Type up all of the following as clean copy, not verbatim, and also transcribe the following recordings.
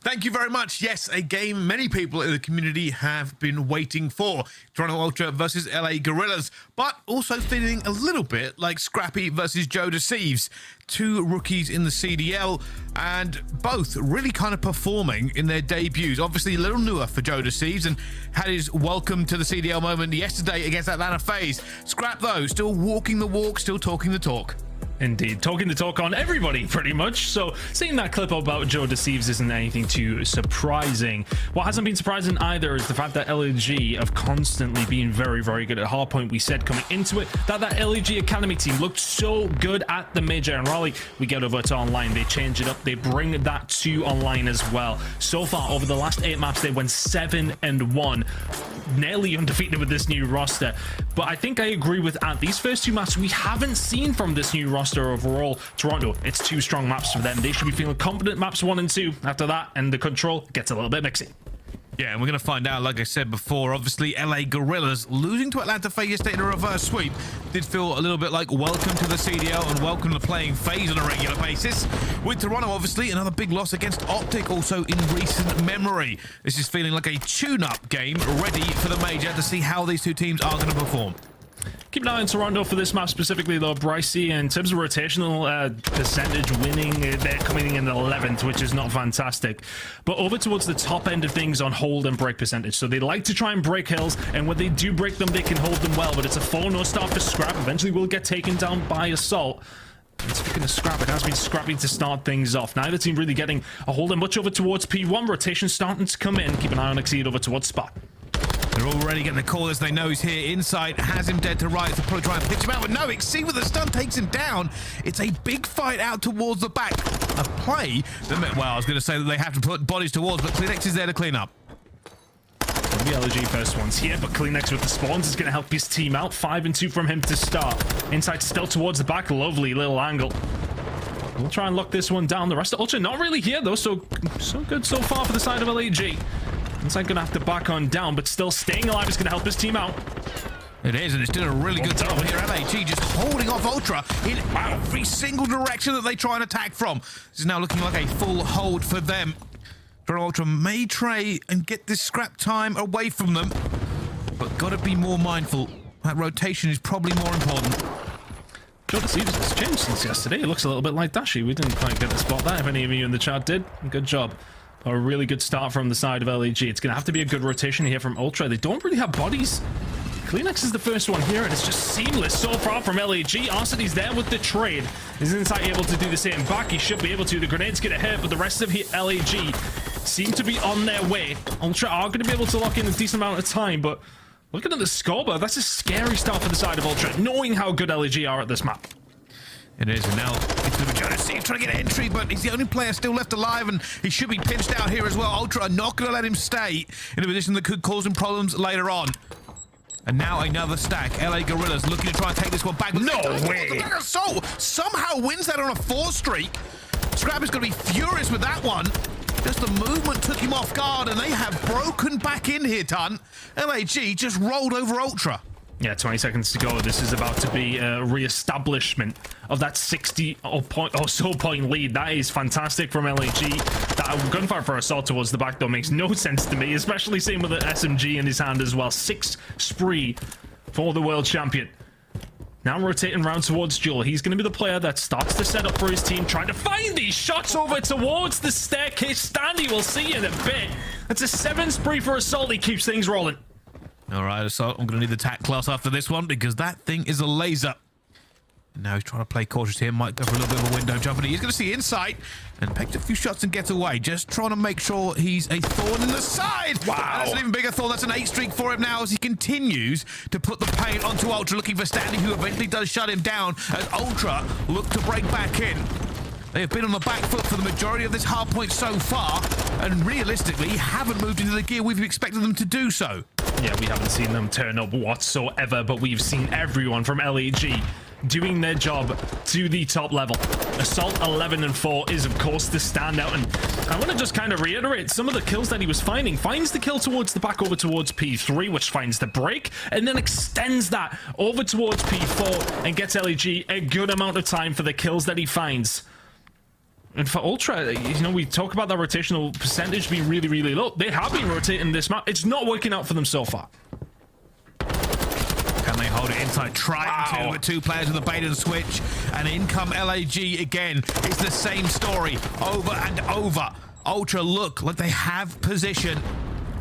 Thank you very much. Yes, a game many people in the community have been waiting for. Toronto Ultra versus LA Guerrillas, but also feeling a little bit like Scrappy versus Joe Thieves. Two rookies in the CDL, and both really kind of performing in their debuts. Obviously a little newer for Joe Thieves and had his welcome to the CDL moment yesterday against Atlanta FaZe. Scrap, though, still walking the walk, still talking the talk. Indeed, talking the talk on everybody, pretty much. So seeing that clip about Joe Thieves isn't anything too surprising. What hasn't been surprising either is the fact that aLLeY have constantly been very, very good at hardpoint. We said coming into it that aLLeY Academy team looked so good at the Major and Raleigh. We get over to online, they change it up, they bring that to online as well. So far, over the last 8 maps, they went 7-1. Nearly undefeated with this new roster. But I think I agree with Ant. These first 2 maps we haven't seen from this new roster overall. Toronto, it's 2 strong maps for them. They should be feeling confident maps 1 and 2. After that, and the control gets a little bit mixy. Yeah, and we're going to find out, like I said before, obviously LA Guerrillas losing to Atlanta FaZe yesterday in a reverse sweep did feel a little bit like welcome to the CDL and welcome to playing FaZe on a regular basis. With Toronto, obviously, another big loss against OpTic also in recent memory. This is feeling like a tune-up game ready for the Major to see how these 2 teams are going to perform. Keep an eye on Toronto for this map specifically, though. Bricey, in terms of rotational percentage winning, they're coming in 11th, which is not fantastic. But over towards the top end of things on hold and break percentage. So they like to try and break hills, and when they do break them, they can hold them well. But it's a 4-0 start for Scrap. Eventually will get taken down by Assault. And speaking of Scrap, it has been Scrappy to start things off. Neither team really getting a hold and much over towards P1. Rotation starting to come in. Keep an eye on Exceed over towards Spot. They're already getting the call as they know he's here inside. Has him dead to right. They'll probably try and pitch him out, but no, Exceed with the stun takes him down. It's a big fight out towards the back. A play that, well, I was going to say that they have to put bodies towards, but Kleenex is there to clean up. The LG first one's here, but Kleenex with the spawns is going to help his team out. 5 and 2 from him to start. Inside still towards the back. Lovely little angle. We'll try and lock this one down. The rest of Ultra not really here, though, so good so far for the side of LG. Inside gonna have to back on down, but still staying alive is gonna help his team out. It is, and it's doing a really good job here. LAG just holding off Ultra in every single direction that they try and attack from. This is now looking like a full hold for them. Ultra may try and get this scrap time away from them, but gotta be more mindful. That rotation is probably more important. Joe Thieves has changed since yesterday. It looks a little bit like Dashy. We didn't quite get to spot that. If any of you in the chat did, good job. A really good start from the side of LAG. It's going to have to be a good rotation here from Ultra. They don't really have bodies. Kleenex is the first one here, and it's just seamless so far from LAG. Arseny's there with the trade. Is Inside able to do the same back? He should be able to. The grenade's going to hit, but the rest of LAG seem to be on their way. Ultra are going to be able to lock in a decent amount of time, but looking at the scoreboard, that's a scary start for the side of Ultra, knowing how good LAG are at this map. It is, and now it's the Joe Thieves trying to get entry, but he's the only player still left alive, and he should be pinched out here as well. Ultra are not going to let him stay in a position that could cause him problems later on. And now another stack. LA Guerrillas looking to try and take this one back. No way! Assault somehow wins that on a 4 streak. Scrap is going to be furious with that one. Just the movement took him off guard, and they have broken back in here, Ton. LAG just rolled over Ultra. Yeah, 20 seconds to go. This is about to be a re-establishment of that 60 or so point lead. That is fantastic from LAG. That gunfire for Assault towards the back, though, makes no sense to me, especially same with an SMG in his hand as well. 6 spree for the world champion. Now rotating round towards Jewel. He's going to be the player that starts to set up for his team, trying to find these shots over towards the staircase. Standy, we'll see in a bit. That's a 7 spree for Assault. He keeps things rolling. All right, Assault, I'm going to need the tack class after this one because that thing is a laser. And now he's trying to play cautious here. Might go for a little bit of a window jump, and he's going to see Insight and picked a few shots and get away. Just trying to make sure he's a thorn in the side. Wow. And that's an even bigger thorn. That's an 8 streak for him now as he continues to put the pain onto Ultra, looking for Standy, who eventually does shut him down as Ultra look to break back in. They have been on the back foot for the majority of this hard point so far, and realistically haven't moved into the gear we've expected them to do so. Yeah, we haven't seen them turn up whatsoever, but we've seen everyone from LAG doing their job to the top level. Assault 11 and 4 is, of course, the standout, and I want to just kind of reiterate some of the kills that he was finding. Finds the kill towards the back over towards P3, which finds the break, and then extends that over towards P4 and gets LAG a good amount of time for the kills that he finds. And for Ultra, you know, we talk about that rotational percentage being really, really low. They have been rotating this map. It's not working out for them so far. Can they hold it inside? Trying to with 2 players with a bait and switch. And in come LAG again. It's the same story over and over. Ultra look like they have position.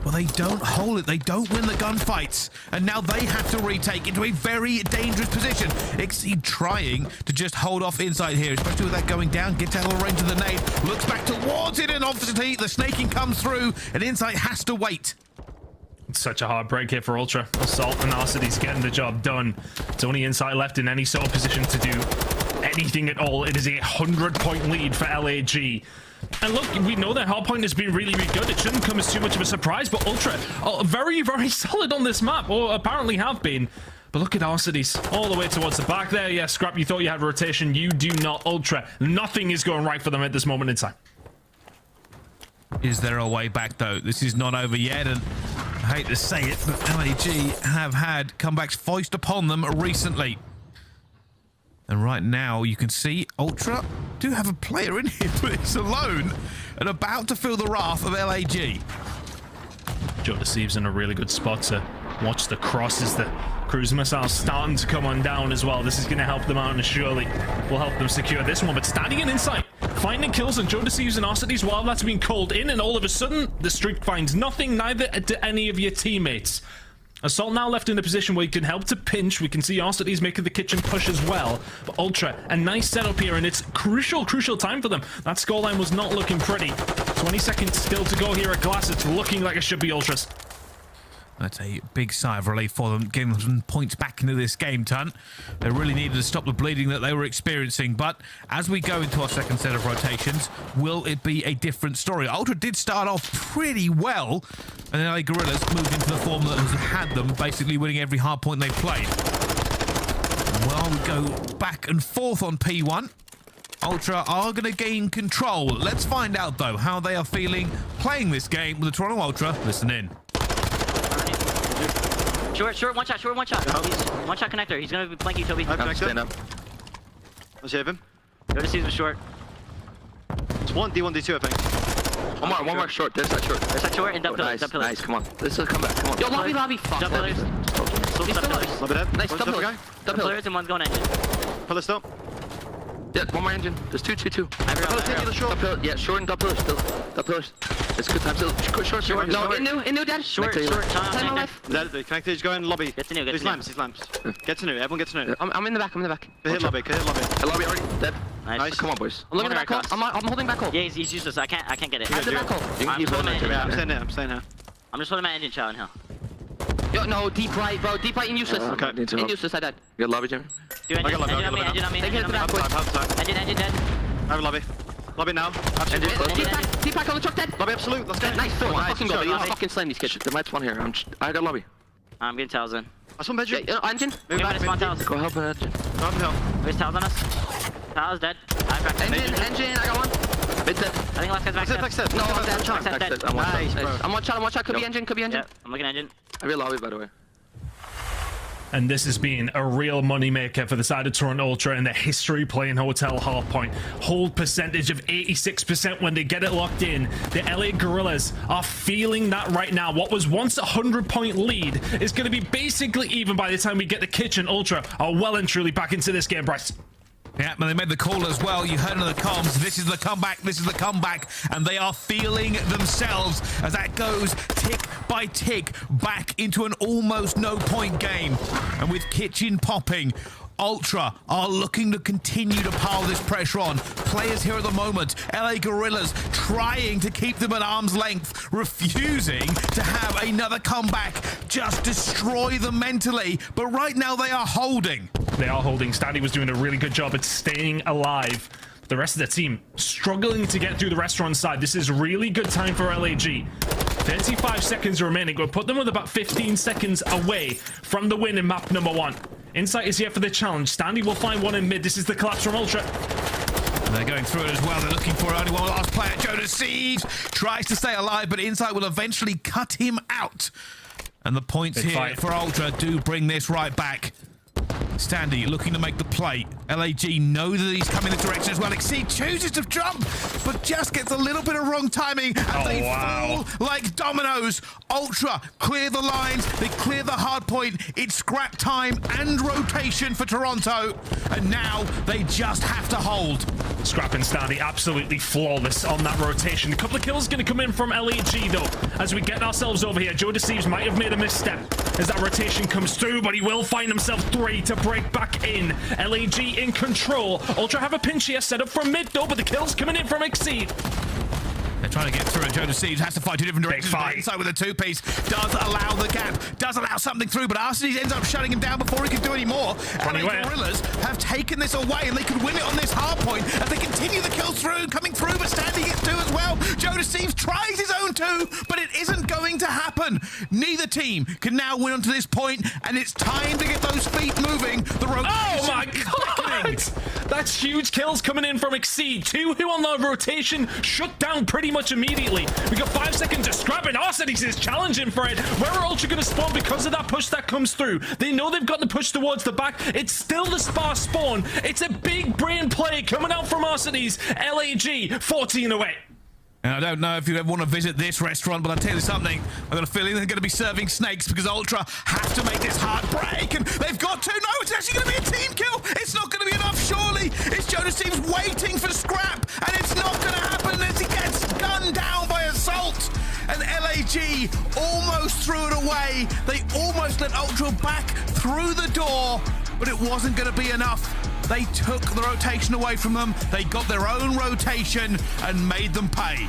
Well, they don't hold it. They don't win the gunfights. And now they have to retake into a very dangerous position. Exceed trying to just hold off inside here, especially with that going down. Gets out of range of the nade. Looks back towards it, and obviously the snaking comes through, and Insight has to wait. It's such a hard break here for Ultra. Assault and Arcity's getting the job done. It's only Insight left in any sort of position to do anything at all. It is a 100-point lead for LAG. And look, we know that hardpoint has been really, really good. It shouldn't come as too much of a surprise, but Ultra are very, very solid on this map, or apparently have been. But look at Arcity's all the way towards the back there. Yeah, Scrap, you thought you had rotation. You do not. Ultra, nothing is going right for them at this moment in time. Is there a way back, though? This is not over yet, and I hate to say it, but LAG have had comebacks foist upon them recently. And right now, you can see Ultra do have a player in here, but it's alone and about to feel the wrath of LAG. Joe Deceives in a really good spot to watch the cross as the cruise missiles starting to come on down as well. This is going to help them out and surely will help them secure this one. But standing in Insight, finding kills on Joe Deceives and Arcity's while that's been called in, and all of a sudden, the streak finds nothing, neither to any of your teammates. Assault now left in a position where he can help to pinch. We can see Arcity's making the kitchen push as well. But Ultra, a nice setup here, and it's crucial time for them. That scoreline was not looking pretty. 20 seconds still to go here at Glass. It's looking like it should be Ultras. That's a big sigh of relief for them, getting some points back into this game, Tunt. They really needed to stop the bleeding that they were experiencing. But as we go into our second set of rotations, will it be a different story? Ultra did start off pretty well, and then LA Guerrillas moved into the form that has had them basically winning every hard point they've played. Well, we go back and forth on P1. Ultra are going to gain control. Let's find out, though, how they are feeling playing this game with the Toronto Ultra. Listen in. Short, one shot. He's one shot connector. He's gonna flank you, Toby. I'm stand up. Let's save him. Go to Caesar short. It's one D1, D2, I think. One more short. There's that short. There's that short and dump pillars. Nice, come on. This will come back. Come on. Yo, lobby. Fuck. Dump pillars. Love it, Ed. Nice, Dump dump pillars. Dump pillars and one's going engine. Pillar still. Yeah, one more engine. There's two. Yeah, short and dump pillars still. Dump pillars. It's a good time still. Short. No, in new, Dad. Short. Time on life. Connected, he's going lobby. Get to new. He's lamps. Get to new, everyone get to new. I'm in the back. Hit lobby. Lobby already dead. Nice. Come on, boys. I'm looking at back hole. I'm holding back hole. Yeah, he's useless. I can't get it. I have the back hole. You can keep holding it. Yeah, I'm staying here. I'm just holding my engine chow in hill. Yo, no, deep right, bro. Deep right and useless. Okay. In useless, I died. You got lobby, Jimmy? Do engine on me. Engine dead. I have lobby. Lobby now. Deep back on the truck, dead. Lobby absolute. Let's go. Nice. Fucking go. You fucking slam these kids. There might one here. I got lobby. I'm getting towels in. I saw bedroom. Engine. We might have spawned towels. Go help an engine. There's towels on us. Towels dead. Engine. I got one. Mid dead. I think last guy's back Backstab. No, I'm dead. I'm one shot. Could be engine. Yeah, I'm looking engine. I real lobby, by the way. And this has been a real moneymaker for the side of Toronto Ultra in the history playing Hotel Hardpoint. Hold percentage of 86% when they get it locked in. The LA Guerrillas are feeling that right now. What was once a 100-point lead is going to be basically even by the time we get the kitchen. Ultra are well and truly back into this game, Bryce. Yeah, but they made the call as well. You heard in the comms, this is the comeback, and they are feeling themselves as that goes tick by tick back into an almost no-point game. And with kitchen popping, Ultra are looking to continue to pile this pressure on. Players here at the moment, LA Guerrillas trying to keep them at arm's length, refusing to have another comeback, just destroy them mentally. But right now they are holding. They are holding. Staddy was doing a really good job at staying alive. The rest of the team struggling to get through the restaurant side. This is really good time for LAG. 35 seconds remaining. We'll put them with about 15 seconds away from the win in map number 1. Insight is here for the challenge. Standy will find one in mid. This is the collapse from Ultra. And they're going through it as well. They're looking for only one last player. Joe Deceives tries to stay alive, but Insight will eventually cut him out. And the points here for Ultra do bring this right back. Standy looking to make the play. LAG know that he's coming in the direction as well. Exceed chooses to jump, but just gets a little bit of wrong timing. And they fall like dominoes. Ultra clear the lines. They clear the hard point. It's scrap time and rotation for Toronto. And now they just have to hold. Scrap and Stanley absolutely flawless on that rotation. A couple of kills going to come in from LAG though. As we get ourselves over here, Joe Deceives might have made a misstep as that rotation comes through, but he will find himself 3 to break back in. LAG in control. Ultra have a pinch here set up from mid though, but the kills coming in from Exceed. They're trying to get through it. Joe Deceives has to fight 2 different directions. Inside with a 2-piece. Does allow the gap. Does allow something through, but aBeZy ends up shutting him down before he can do any more. LA Guerrillas have taken this away, and they could win it on this hard point as they continue the kills through, coming through, but Standy gets 2 as well. Joe Deceives tries his own 2, but it isn't going to happen. Neither team can now win onto this point, and it's time to get those feet moving. The rotation. Oh my god! That's huge kills coming in from Exceed. 2 who on the rotation shut down pretty much immediately. We got 5 seconds to scrap it. aBeZy is challenging for it. Where are Ultra going to spawn because of that push that comes through? They know they've got the push towards the back. It's still the sparse spawn. It's a big brain play coming out from aBeZy's. LAG 14 away. And I don't know if you ever want to visit this restaurant, but I'll tell you something. I've got a feeling they're going to be serving snakes because Ultra have to make this hard break. And they've got to. No, it's actually going to be a team kill. It's not going to be enough, surely. It's Joe Deceives waiting for Scrap, and it's not going to happen as he gets gunned down by Assault. And LAG almost threw it away. They almost let Ultra back through the door, but it wasn't going to be enough. They took the rotation away from them. They got their own rotation and made them pay.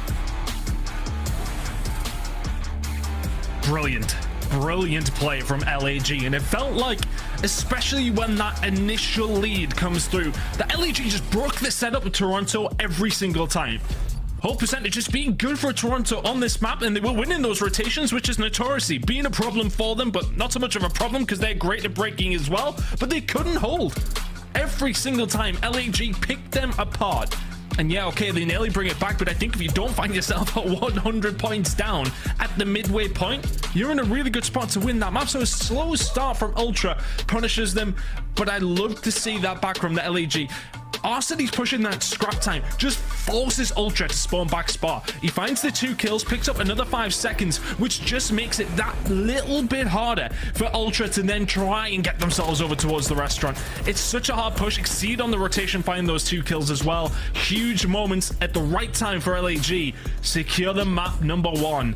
Brilliant play from LAG, and it felt like, especially when that initial lead comes through, that LAG just broke the setup of Toronto every single time. Whole percentage just being good for Toronto on this map, and they were winning those rotations, which is notoriously being a problem for them, but not so much of a problem because they're great at breaking as well, but they couldn't hold. Every single time LAG picked them apart. And yeah, okay, they nearly bring it back, but I think if you don't find yourself at 100 points down at the midway point, you're in a really good spot to win that map. So a slow start from Ultra punishes them, but I love to see that back from the LAG. aBeZy's pushing that scrap time, just forces Ultra to spawn back spot. He finds the 2 kills, picks up another 5 seconds, which just makes it that little bit harder for Ultra to then try and get themselves over towards the restaurant. It's such a hard push. Exceed on the rotation, find those 2 kills as well. Huge moments at the right time for LAG. Secure the map number 1.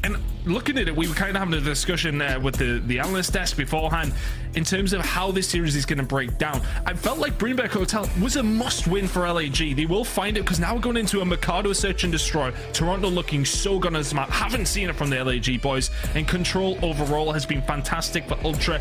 And looking at it, we were kind of having a discussion with the analyst desk beforehand in terms of how this series is going to break down. I felt like Greenberg Hotel was a must-win for LAG. They will find it because now we're going into a Mikado search and destroy. Toronto looking so good on this map. Haven't seen it from the LAG boys. And control overall has been fantastic for Ultra.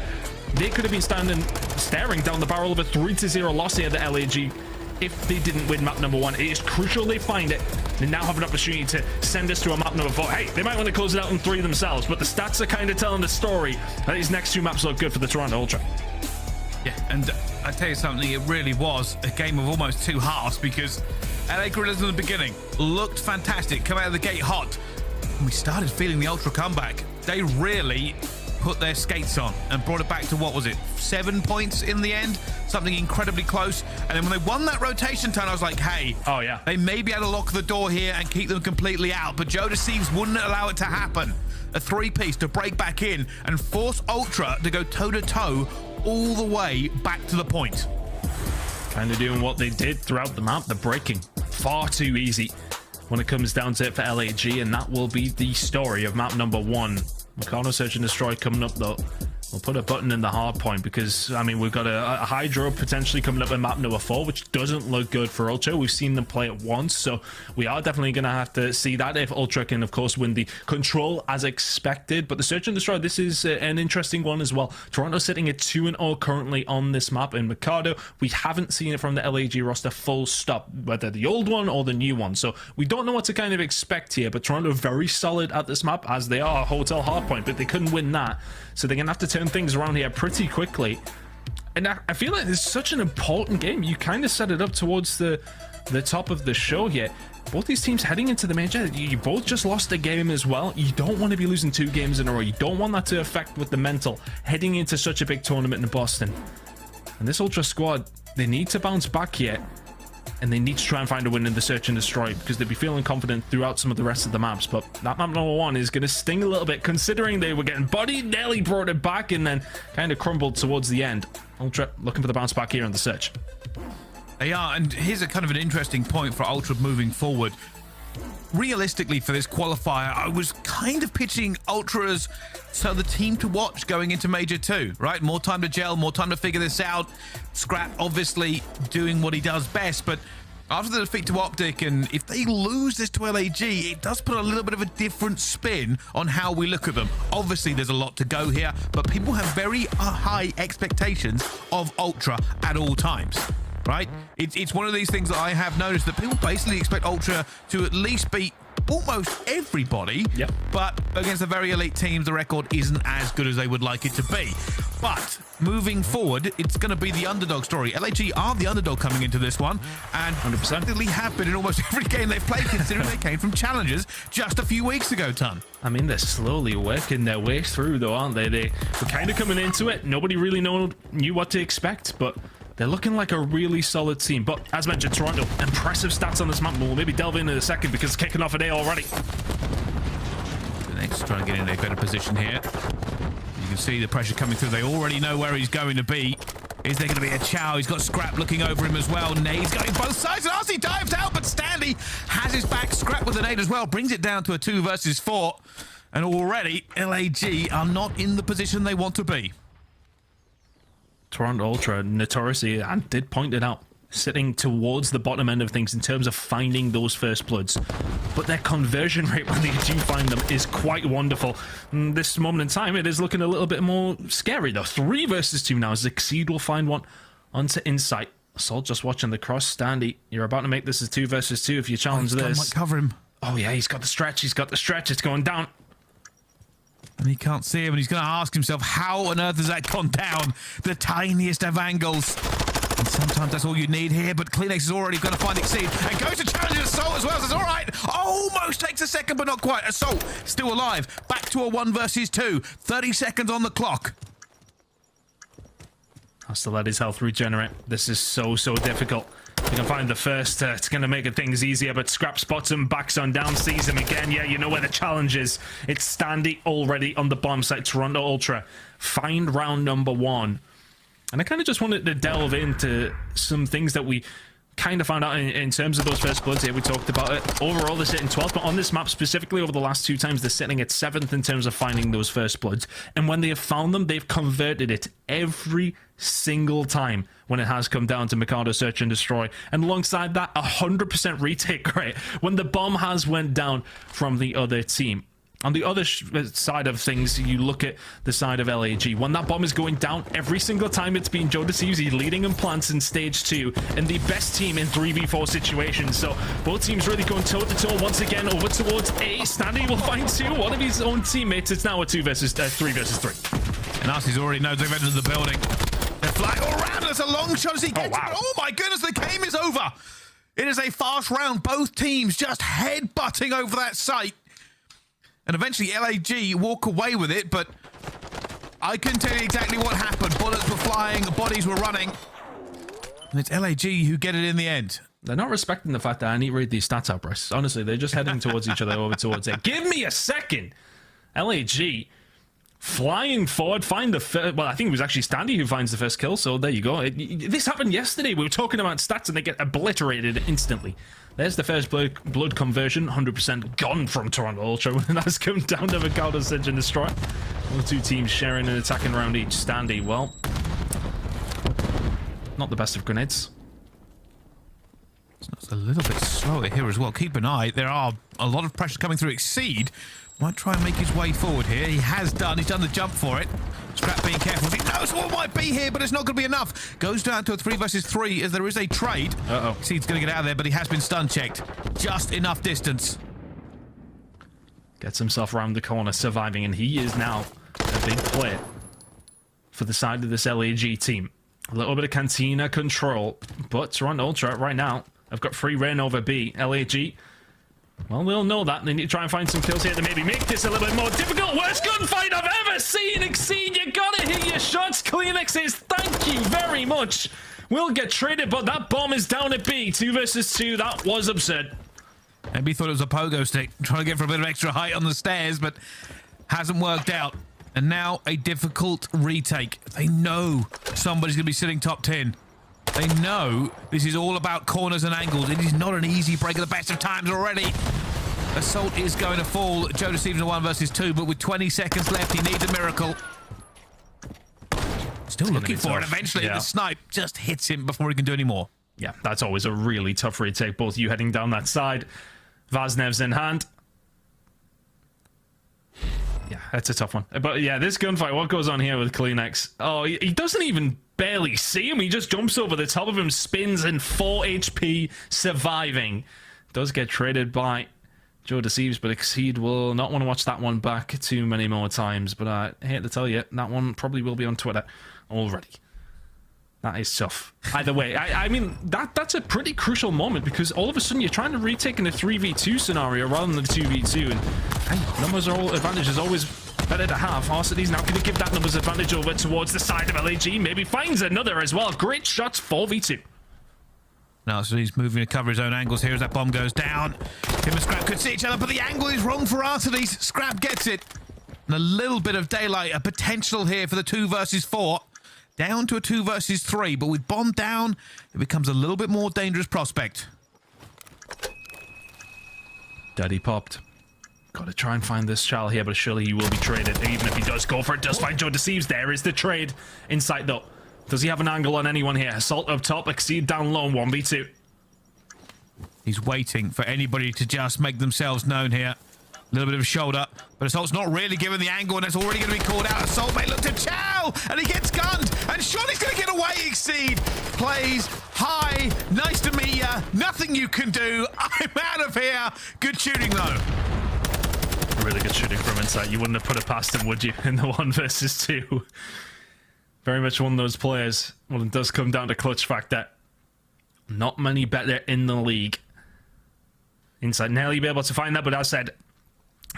They could have been staring down the barrel of a 3-0 loss here, the LAG. If they didn't win map number 1, it is crucial they find it. They now have an opportunity to send us to a map number 4. Hey, they might want to close it out in 3 themselves, but the stats are kind of telling the story that these next 2 maps look good for the Toronto Ultra. Yeah, and I tell you something, it really was a game of almost 2 halves because LA Guerrillas in the beginning looked fantastic, come out of the gate hot, and we started feeling the Ultra comeback. They really put their skates on and brought it back to, what was it, 7 points in the end? Something incredibly close. And then when they won that rotation turn, I was like, hey, oh yeah, they may be able to lock the door here and keep them completely out, but Joe Deceives wouldn't allow it to happen. A 3-piece to break back in and force Ultra to go toe-to-toe all the way back to the point. Kind of doing what they did throughout the map. The breaking far too easy when it comes down to it for LAG, and that will be the story of map number 1. Mikado Search and Destroy coming up though. We'll put a button in the hard point because, I mean, we've got a HyDra potentially coming up in map number 4, which doesn't look good for Ultra. We've seen them play it once, so we are definitely going to have to see that if Ultra can, of course, win the control as expected. But the Search and Destroy, this is an interesting one as well. Toronto sitting at 2-0 currently on this map in Mikado. We haven't seen it from the LAG roster full stop, whether the old one or the new one. So we don't know what to kind of expect here, but Toronto very solid at this map, as they are Hotel Hardpoint, but they couldn't win that. So they're going to have to turn things around here pretty quickly. And I feel like it's such an important game. You kind of set it up towards the top of the show here. Both these teams heading into the major, you both just lost a game as well. You don't want to be losing 2 games in a row. You don't want that to affect with the mental heading into such a big tournament in Boston. And this Ultra squad, They need to bounce back here, and they need to try and find a win in the search and destroy, because they'd be feeling confident throughout some of the rest of the maps. But that map number 1 is going to sting a little bit, considering they were getting bodied, nearly brought it back, and then kind of crumbled towards the end. Ultra looking for the bounce back here in the search. They are, and here's a kind of an interesting point for Ultra moving forward. Realistically, for this qualifier, I was kind of pitching Ultra as the team to watch going into Major 2, right? More time to gel, more time to figure this out. Scrap obviously doing what he does best, but after the defeat to OpTic, and if they lose this to LAG, it does put a little bit of a different spin on how we look at them. Obviously, there's a lot to go here, but people have very high expectations of Ultra at all times. Right? It's one of these things that I have noticed, that people basically expect Ultra to at least beat almost everybody. Yep. But against the very elite teams, the record isn't as good as they would like it to be. But moving forward, it's going to be the underdog story. LAG are the underdog coming into this one, and 100% really have been in almost every game they've played, considering they came from challengers just a few weeks ago, Ton. I mean, they're slowly working their way through, though, aren't they? They were kind of coming into it. Nobody really knew what to expect, but they're looking like a really solid team. But as mentioned, Toronto, impressive stats on this map. We'll maybe delve into in a second, because it's kicking off a day already. The next trying to get in a better position here. You can see the pressure coming through. They already know where he's going to be. Is there going to be a chow? He's got Scrap looking over him as well. Nade's going both sides, and RC dives out, but Stanley has his back. Scrap with a nade as well, brings it down to a 2 versus 4. And already, LAG are not in the position they want to be. Toronto Ultra notoriously, and did point it out, sitting towards the bottom end of things in terms of finding those first bloods, but their conversion rate when they do find them is quite wonderful. And this moment in time, it is looking a little bit more scary though. 3 versus 2 now. Xyxeed will find one onto Insight. Assault just watching the cross. Standy, you're about to make this a 2 versus 2 if you challenge this. Might cover him. Oh yeah, he's got the stretch. He's got the stretch. It's going down. And he can't see him, and he's going to ask himself, how on earth has that gone down? The tiniest of angles. And sometimes that's all you need here, but CleanX is already going to find Xyxeed and goes to challenge Assault as well. Says, all right, almost takes a second, but not quite. Assault still alive. Back to a 1 versus 2. 30 seconds on the clock. Has to let his health regenerate. This is so difficult. You can find the first, it's going to make things easier, but Scrap spots him, backs on down, sees him again. Yeah, you know where the challenge is. It's Standy already on the bomb site. Toronto Ultra find round number 1. And I kind of just wanted to delve into some things that we kind of found out in terms of those first bloods here. We talked about it. Overall, they're sitting 12th, but on this map specifically over the last 2 times, they're sitting at 7th in terms of finding those first bloods. And when they have found them, they've converted it every single time when it has come down to Mikado search and destroy. And alongside that, 100% retake rate when the bomb has went down from the other team. On the other side of things, you look at the side of LAG. When that bomb is going down, every single time it's been Joe Deceives leading in plants in stage 2 and the best team in 3v4 situations. So both teams really going toe-to-toe once again over towards A. Standy will find 2, one of his own teammates. It's now a 3 versus 3. And Arcee's already knows they've entered the building. They're flying all around. There's a long shot as he gets it. Oh my goodness, the game is over. It is a fast round. Both teams just head-butting over that site. And eventually LAG walk away with it, but I couldn't tell you exactly what happened. Bullets were flying, bodies were running. And it's LAG who get it in the end. They're not respecting the fact that I need to read these stats out, Bryce. Honestly, they're just heading towards each other over towards it. Give me a second. LAG flying forward, find the first... Well, I think it was actually Standy who finds the first kill, so there you go. This happened yesterday. We were talking about stats and they get obliterated instantly. There's the first blood conversion, 100% gone from Toronto Ultra when that's come down to Mikado search and destroy. The 2 teams sharing an attacking round each. Standy, well, not the best of grenades. It's a little bit slower here as well. Keep an eye. There are a lot of pressure coming through. Xyxeed might try and make his way forward here. He has done. He's done the jump for it. Scrap being careful. He knows what might be here, but it's not going to be enough. Goes down to a 3 versus 3 as there is a trade. Xyxeed's going to get out of there, but he has been stun checked. Just enough distance. Gets himself around the corner, surviving, and he is now a big player for the side of this LAG team. A little bit of Cantina control, but Toronto Ultra right now have got free reign over B. LAG, well, we'll know that. They need to try and find some kills here to maybe make this a little bit more difficult. Worst gunfight I've ever seen. Xyxeed, you gotta hit your shots. CleanX says thank you very much. will get traded, but that bomb is down at B. 2 versus 2. That was absurd. Maybe thought it was a pogo stick, trying to get for a bit of extra height on the stairs, but hasn't worked out. And now a difficult retake. They know somebody's going to be sitting top 10. They know this is all about corners and angles. It is not an easy break at the best of times already. Assault is going to fall. Joe Deceives in a 1 versus 2, but with 20 seconds left, he needs a miracle. Still looking for it. Eventually, the snipe just hits him before he can do any more. Yeah, that's always a really tough retake. Both you heading down that side. Vaznev's in hand. Yeah, that's a tough one. But yeah, this gunfight, what goes on here with Kleenex? Oh, he doesn't even barely see him. He just jumps over the top of him, spins, and 4 HP surviving. Does get traded by Joe Deceives, but aBeZy will not want to watch that one back too many more times. But I hate to tell you, that one probably will be on Twitter already. That is tough. Either way, I mean, that's a pretty crucial moment, because all of a sudden you're trying to retake in a 3v2 scenario rather than a 2v2. And hey, numbers advantage is always better to have. aBeZy's now going to give that numbers advantage over towards the side of aLLeY. Maybe finds another as well. Great shots, 4v2. Now, so he's moving to cover his own angles here as that bomb goes down. Him and Scrap could see each other, but the angle is wrong for aBeZy. Scrap gets it. And a little bit of daylight, a potential here for the 2 versus 4. Down to a 2 versus 3, but with bomb down, it becomes a little bit more dangerous prospect. Daddy popped. Gotta try and find this shell here, but surely he will be traded. Even if he does go for it, does find Joe Deceives. There is the trade. Insight though. Does he have an angle on anyone here? Assault up top, aBeZy down low, 1v2. He's waiting for anybody to just make themselves known here. A little bit of a shoulder, but Assault's not really given the angle, and it's already going to be called out. Assault may look to chow, and he gets gunned, and surely's going to get away. aBeZy plays high. Nice to meet ya. Nothing you can do. I'm out of here. Good shooting, though. Really good shooting from inside. You wouldn't have put it past him, would you, in the 1 versus 2? Very much one of those players. Well, it does come down to clutch factor. Not many better in the league. Inside, nearly be able to find that, but as I said,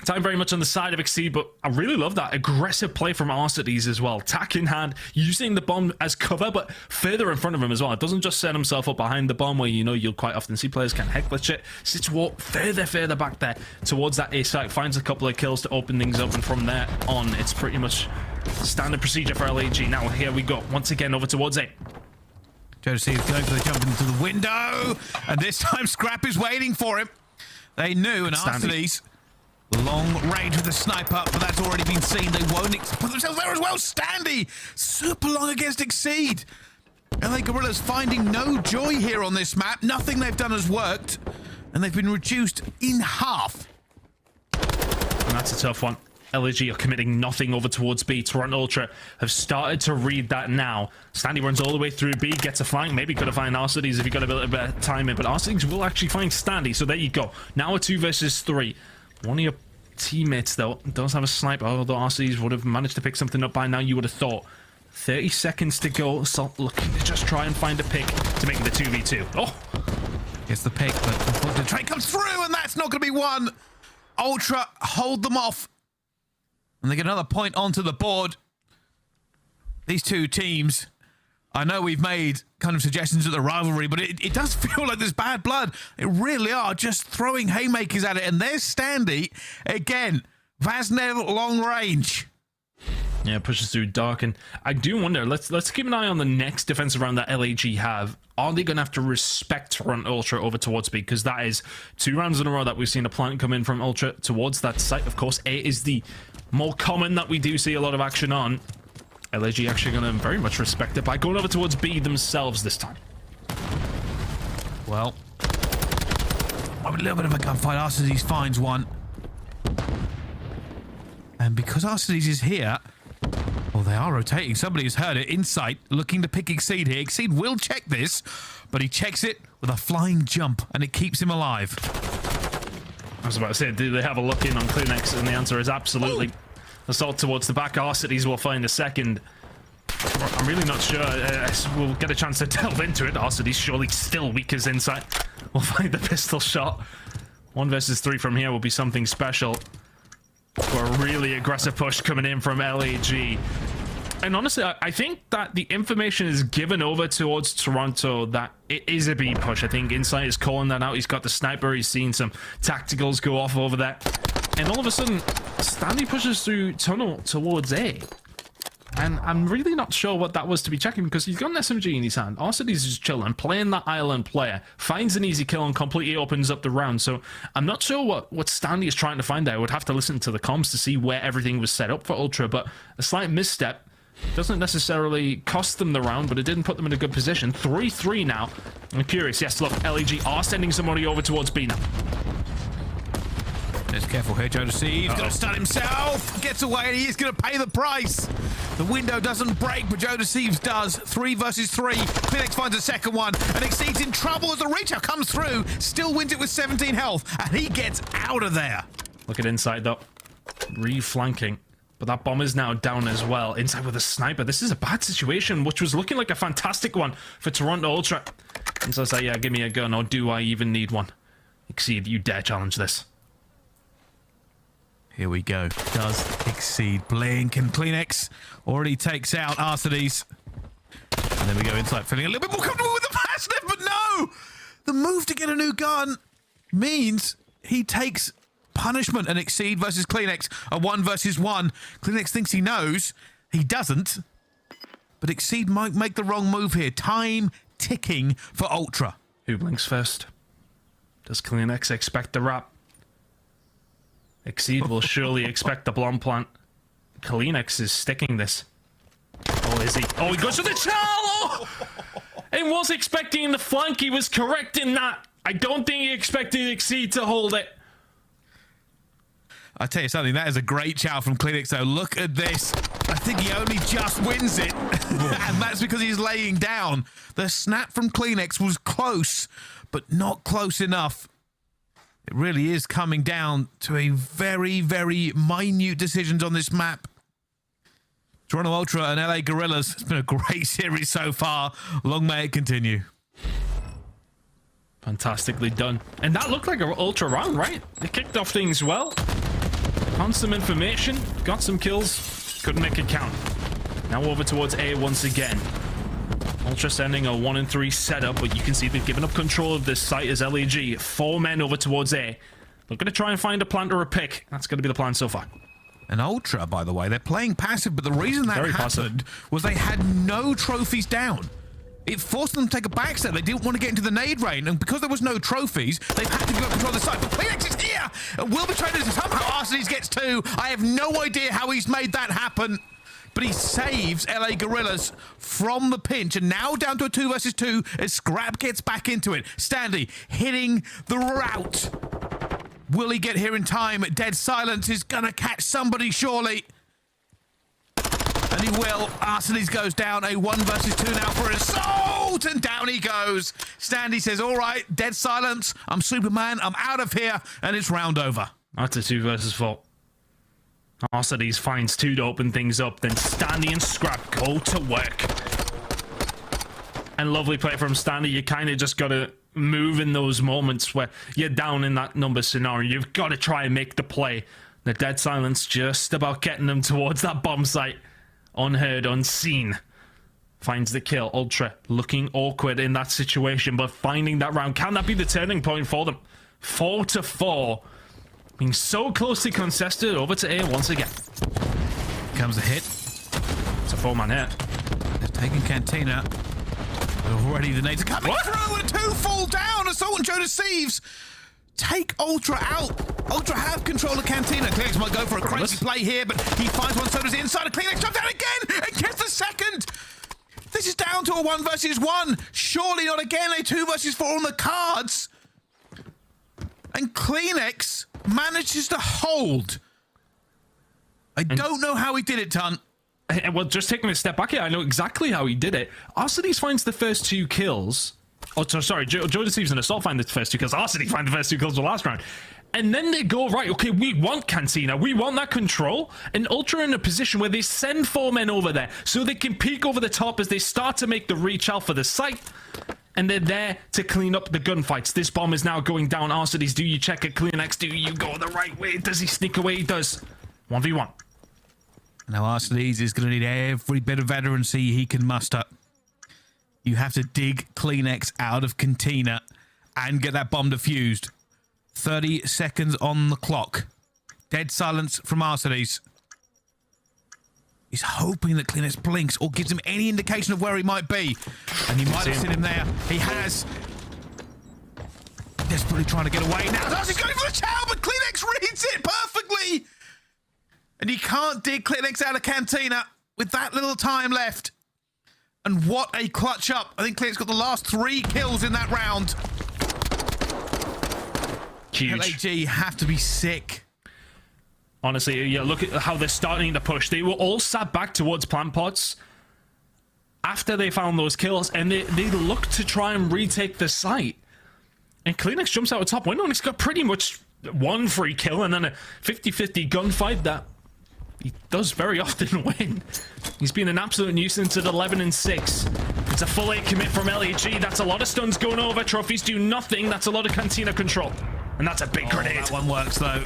time very much on the side of aBeZy, but I really love that aggressive play from aBeZy as well. Tack in hand, using the bomb as cover, but further in front of him as well. It doesn't just set himself up behind the bomb, where you know you'll quite often see players can heck glitch it. Sits further back there towards that A site, finds a couple of kills to open things up, and from there on, it's pretty much standard procedure for aLLeY. Now here we go, once again over towards A. Joe Deceives going for the jump into the window, and this time Scrap is waiting for him. They knew, and aBeZy's long range with the sniper, but that's already been seen. They won't put themselves there as well. Standy, super long against aBeZy. aLLeY Guerrillas finding no joy here on this map. Nothing they've done has worked, and they've been reduced in half. And that's a tough one. aLLeY are committing nothing over towards B. Toronto Ultra have started to read that now. Standy runs all the way through B, gets a flank. Maybe could have found aBeZy if he got a bit of time in, but aBeZy will actually find Standy. So there you go. Now a 2 versus 3. One of your teammates, though, does have a sniper, although aBeZy would have managed to pick something up by now, you would have thought. 30 seconds to go. Assault looking to just try and find a pick to make it the 2v2. Oh! Gets the pick, but unfortunately the trade comes through, and that's not going to be one. Ultra hold them off. And they get another point onto the board. These two teams, I know we've made kind of suggestions of the rivalry, but it does feel like there's bad blood. It really are just throwing haymakers at it. And there's Standy again. Vaznev long range. Yeah, pushes through dark, and I do wonder, let's keep an eye on the next defensive round that aLLeY have. Are they going to have to respect Toronto Ultra over towards B? Because that is 2 rounds in a row that we've seen a plant come in from Ultra towards that site. Of course, A is the more common that we do see a lot of action on. aLLeY actually going to very much respect it by going over towards B themselves this time. Well, a little bit of a gunfight. aBeZy finds one. And because aBeZy is here, well, they are rotating. Somebody has heard it. Insight, looking to pick aBeZy here. aBeZy will check this, but he checks it with a flying jump, and it keeps him alive. I was about to say, do they have a look in on Kleenex? And the answer is absolutely. Ooh. Assault towards the back. aBeZy will find a second. I'm really not sure. We'll get a chance to delve into it. aBeZy's surely still weak as Insight. We'll find the pistol shot. 1 versus 3 from here will be something special. For a really aggressive push coming in from aLLeY. And honestly, I think that the information is given over towards Toronto that it is a B push. I think Insight is calling that out. He's got the sniper. He's seen some tacticals go off over there. And all of a sudden, Stanley pushes through tunnel towards A. And I'm really not sure what that was to be checking, because he's got an SMG in his hand. aBeZy's just chilling, playing that island player, finds an easy kill and completely opens up the round. So I'm not sure what Stanley is trying to find there. I would have to listen to the comms to see where everything was set up for Ultra, but a slight misstep doesn't necessarily cost them the round, but it didn't put them in a good position. 3-3 now. I'm curious. Yes, look, LEG are sending somebody over towards B now. Just careful here, Joe to see. He's going to stun himself. Gets away, and he is going to pay the price. The window doesn't break, but Joe Deceives does. 3 versus 3. Phoenix finds a second one, and Exceed's in trouble as the reach out comes through. Still wins it with 17 health, and he gets out of there. Look at Inside, though. Re-flanking. But that bomb is now down as well. Inside with a sniper. This is a bad situation, which was looking like a fantastic one for Toronto Ultra. And so I say, yeah, give me a gun, or do I even need one? Exceed, you dare challenge this. Here we go. Does Exceed blink, and Kleenex already takes out aBeZy. And then we go inside, feeling a little bit more comfortable with the passive, but no! The move to get a new gun means he takes punishment, and Exceed versus Kleenex, a 1 versus 1. Kleenex thinks he knows. He doesn't. But Exceed might make the wrong move here. Time ticking for Ultra. Who blinks first? Does Kleenex expect the wrap? Exceed will surely expect the blonde plant. Kleenex is sticking this. Oh, is he? Oh, he goes for the chalo! And was expecting the flank. He was correct in that. I don't think he expected Exceed to hold it. I tell you something, that is a great chow from Kleenex, though. Look at this. I think he only just wins it. And that's because he's laying down. The snap from Kleenex was close, but not close enough. It really is coming down to a very, very minute decisions on this map. Toronto Ultra and LA Guerrillas. It's been a great series so far. Long may it continue. Fantastically done. And that looked like an Ultra round, right? They kicked off things well. Found some information. Got some kills. Couldn't make it count. Now over towards A once again. Ultra sending a 1 and 3 setup, but you can see they've given up control of this site as LEG. 4 men over towards A. They're going to try and find a plant or a pick. That's going to be the plan so far. And Ultra, by the way, they're playing passive, but the reason that happened was they had no trophies down. It forced them to take a back step. They didn't want to get into the nade rain, and because there was no trophies, they've had to give up control of the site. But Kleenex is here! And will be trying to somehow aBeZy gets 2. I have no idea how he's made that happen. But he saves LA Guerrillas from the pinch, and now down to a 2 versus 2 as Scrap gets back into it. Stanley hitting the route. Will he get here in time? Dead Silence is gonna catch somebody surely. And he will. aBeZy goes down. A 1 versus 2 now for assault, and down he goes. Stanley says, all right, Dead Silence, I'm Superman, I'm out of here, and it's round over. That's a 2 versus 4. aBeZy finds 2 to open things up, then Stanley and Scrap go to work. And lovely play from Stanley. You kind of just got to move in those moments where you're down in that number scenario. You've got to try and make the play. The Dead Silence just about getting them towards that bomb site. Unheard, unseen. Finds the kill. Ultra looking awkward in that situation, but finding that round. Can that be the turning point for them? 4-4. Being so closely contested. Over to A once again. Comes a hit. It's a 4-man hit. They're taking Cantina. Already the nades are coming through, and 2 fall down. Assault and Joe Deceives take Ultra out. Ultra have control of Cantina. Kleenex might go for a crazy play here, but he finds one, so does the inside of Kleenex. Jumps out again and gets the second. This is down to a 1 versus 1. Surely not again. A 2 versus 4 on the cards. And Kleenex manages to hold. I don't know how he did it, Tunt. Well, just taking a step back here, I know exactly how he did it. aBeZy finds the first 2 kills. Oh, sorry, Joe Deceives and Assault find the first 2 kills. aBeZy find the first 2 kills the last round. And then they go, right, okay, we want Cantina. We want that control. And Ultra in a position where they send 4 men over there so they can peek over the top as they start to make the reach out for the site. And they're there to clean up the gunfights. This bomb is now going down. aBeZy, do you check it? Kleenex, do you go the right way? Does he sneak away? He does. 1v1. Now arsonys is going to need every bit of veterancy he can muster. You have to dig Kleenex out of Cantina and get that bomb defused. 30 seconds on the clock. Dead silence from arsonys. He's hoping that Kleenex blinks or gives him any indication of where he might be. And he might have seen him there. He has. Desperately trying to get away. Now he's going for the chow, but Kleenex reads it perfectly. And you can't dig Kleenex out of Cantina with that little time left. And what a clutch up. I think Kleenex got the last 3 kills in that round. Huge. LAG have to be sick. Honestly, yeah, look at how they're starting to push. They were all sat back towards plant pots after they found those kills, and they look to try and retake the site. And Kleenex jumps out of top window, and he's got pretty much 1 free kill and then a 50-50 gunfight that he does very often win. He's been an absolute nuisance at 11 and 6. It's a full 8 commit from LAG. That's a lot of stuns going over. Trophies do nothing. That's a lot of Cantina control. And that's a big grenade. That one works, though.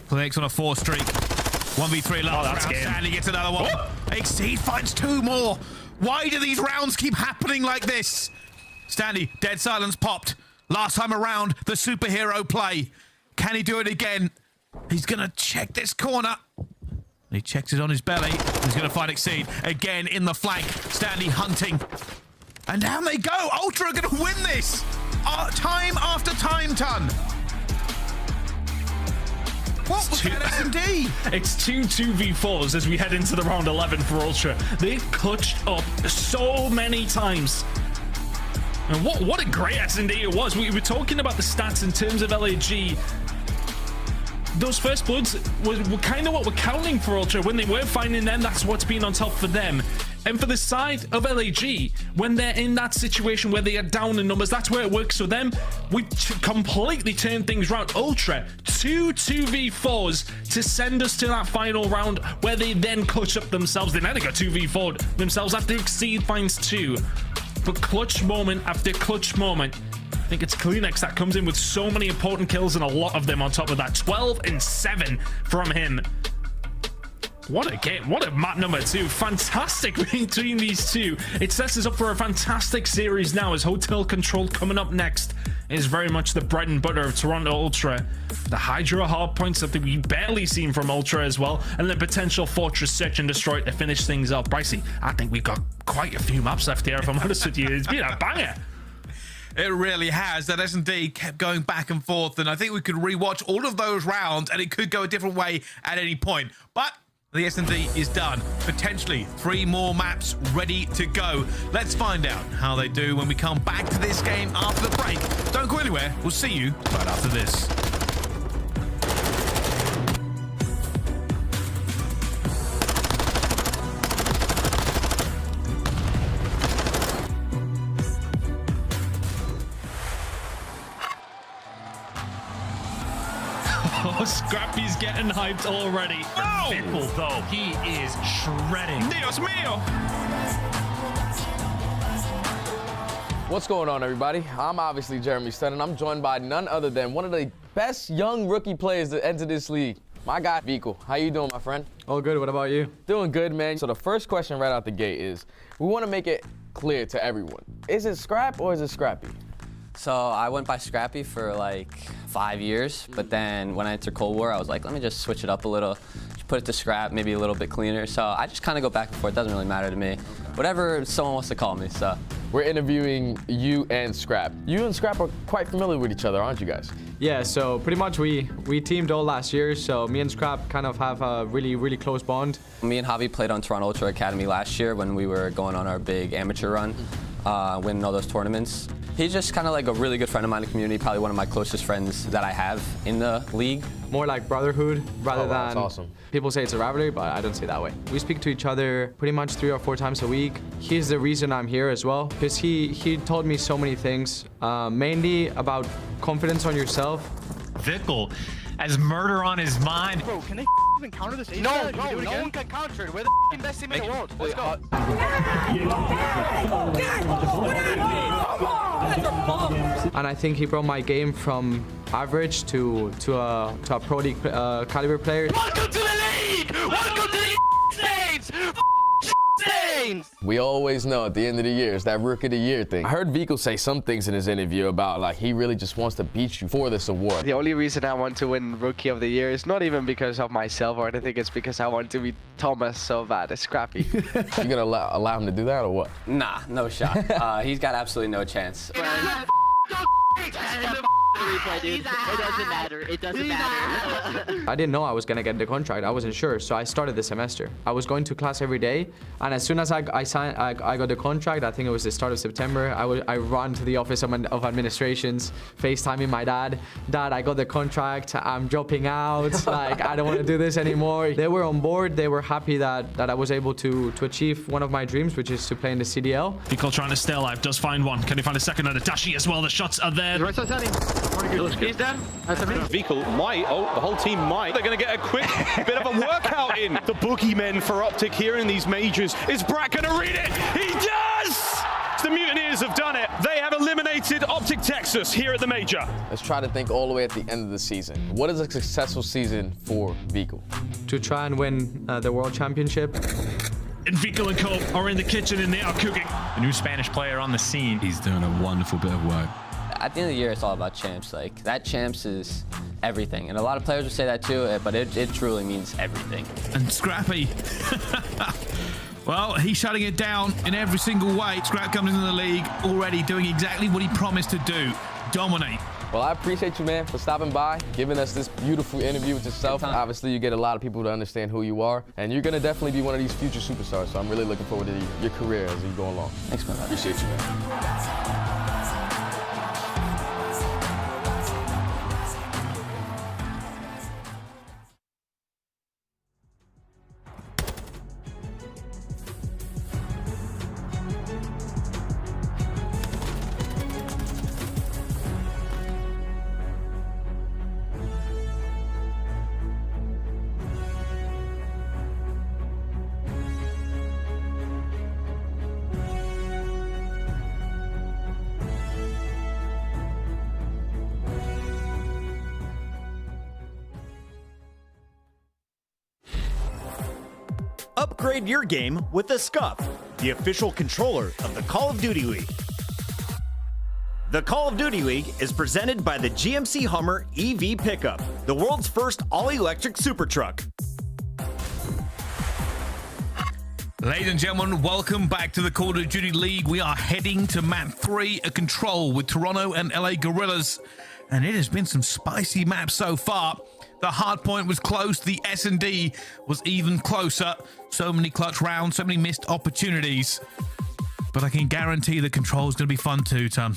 Kleenex on a 4 streak. 1v3 last round. Stanley gets another one. Exceed finds 2 more. Why do these rounds keep happening like this? Stanley, dead silence popped. Last time around, the superhero play. Can he do it again? He's going to check this corner. He checks it on his belly. He's going to find Exceed. Again in the flank. Stanley hunting. And down they go. Ultra are going to win this. Time after time, ton. What was that S&D? It's 2-2v4s as we head into the round 11 for Ultra. They've clutched up so many times. And what a great S&D it was. We were talking about the stats in terms of LAG. Those first bloods were kind of what we're counting for Ultra. When they were finding them, that's what's been on top for them. And for the side of LAG, when they're in that situation where they are down in numbers, that's where it works for them. We completely turned things around. Ultra, 2-2v4s to send us to that final round where they then clutch up themselves. They never got 2v4'd themselves after Exceed finds 2. But clutch moment after clutch moment. I think it's Kleenex that comes in with so many important kills and a lot of them on top of that. 12 and 7 from him. What a game. What a map number 2. Fantastic between these two. It sets us up for a fantastic series now as Hotel Control coming up next is very much the bread and butter of Toronto Ultra. The HyDra hardpoints that we barely seen from Ultra as well, and the potential Fortress Search and Destroy to finish things up. Pricey, I think we've got quite a few maps left here, if I'm honest with you. It's been a banger. It really has. That S&D kept going back and forth, and I think we could rewatch all of those rounds, and it could go a different way at any point. But the S&D is done. Potentially 3 more maps ready to go. Let's find out how they do when we come back to this game after the break. Don't go anywhere. We'll see you right after this. Oh, Scrappy's getting hyped already. Oh! Fickle, though. He is shredding. Dios mío! What's going on, everybody? I'm obviously Jeremy Stunn, and I'm joined by none other than one of the best young rookie players to enter this league, my guy, Vico. How you doing, my friend? All good. What about you? Doing good, man. So the first question right out the gate is, we want to make it clear to everyone. Is it Scrap or is it Scrappy? So I went by Scrappy for like 5 years, but then when I entered Cold War, I was like, let me just switch it up a little, just put it to Scrap, maybe a little bit cleaner. So I just kind of go back and forth. It doesn't really matter to me. Whatever someone wants to call me, so. We're interviewing you and Scrap. You and Scrap are quite familiar with each other, aren't you guys? Yeah, so pretty much we teamed all last year, so me and Scrap kind of have a really, really close bond. Me and Javi played on Toronto Ultra Academy last year when we were going on our big amateur run, winning all those tournaments. He's just kind of like a really good friend of mine in the community, probably one of my closest friends that I have in the league. More like brotherhood rather than, that's awesome. People say it's a rivalry, but I don't say it that way. We speak to each other pretty much 3 or 4 times a week. He's the reason I'm here as well, because he told me so many things, mainly about confidence on yourself. Fickle has murder on his mind. Bro, can they even counter this? No, no one can counter it. We're the best team in the world. Let's go. And I think he brought my game from average to a pro league caliber player. Welcome to the league! Welcome to the We always know at the end of the year, it's that Rookie of the Year thing. I heard Vico say some things in his interview about like he really just wants to beat you for this award. The only reason I want to win Rookie of the Year is not even because of myself or anything. It's because I want to beat Thomas so bad. It's Scrappy. You gonna allow him to do that or what? Nah, no shot. He's got absolutely no chance. It doesn't matter. It doesn't matter. I didn't know I was gonna get the contract. I wasn't sure, so I started the semester. I was going to class every day, and as soon as I got the contract, I think it was the start of September, I ran to the office of administrations, FaceTiming my dad. Dad, I got the contract. I'm dropping out. Like, I don't want to do this anymore. They were on board. They were happy that I was able to achieve one of my dreams, which is to play in the CDL. Vico trying to stay alive, does find one. Can he find a second and a dashy as well? The shots are there. Right side standing. He's dead. Vico might, the whole team might. They're going to get a quick bit of a workout in. The boogeymen for OpTic here in these majors. Is Brat going to read it? He does! The Mutineers have done it. They have eliminated OpTic Texas here at the major. Let's try to think all the way at the end of the season. What is a successful season for Vico? To try and win the World Championship. And Vico and Co are in the kitchen and they are cooking. A new Spanish player on the scene. He's doing a wonderful bit of work. At the end of the year, it's all about champs. Like, that champs is everything. And a lot of players would say that too, but it truly means everything. And Scrappy. Well, he's shutting it down in every single way. Scrap comes into the league already doing exactly what he promised to do. Dominate. Well, I appreciate you, man, for stopping by, giving us this beautiful interview with yourself. Obviously, you get a lot of people to understand who you are, and you're going to definitely be one of these future superstars. So I'm really looking forward to your career as you go along. Thanks, man. Appreciate you, man. Upgrade your game with the Scump, the official controller of the Call of Duty League. The Call of Duty League is presented by the GMC Hummer EV Pickup, the world's first all-electric super truck. Ladies and gentlemen, welcome back to the Call of Duty League. We are heading to map 3, a control with Toronto and LA Guerrillas. And it has been some spicy maps so far. The hard point was close. The S&D was even closer. So many clutch rounds, so many missed opportunities. But I can guarantee the control is going to be fun too, Ton.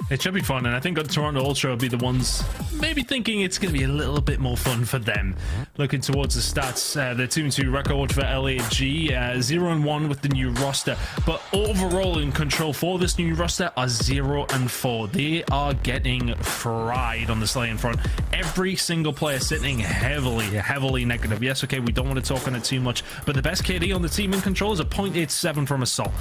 It should be fun, and I think Toronto Ultra will be the ones maybe thinking it's going to be a little bit more fun for them. Looking towards the stats, the 2-2 record for LAG, 0-1 with the new roster, but overall in control for this new roster are 0-4. They are getting fried on the slaying front. Every single player sitting heavily negative. Yes, okay, we don't want to talk on it too much, but the best KD on the team in control is a 0.87 from Assault.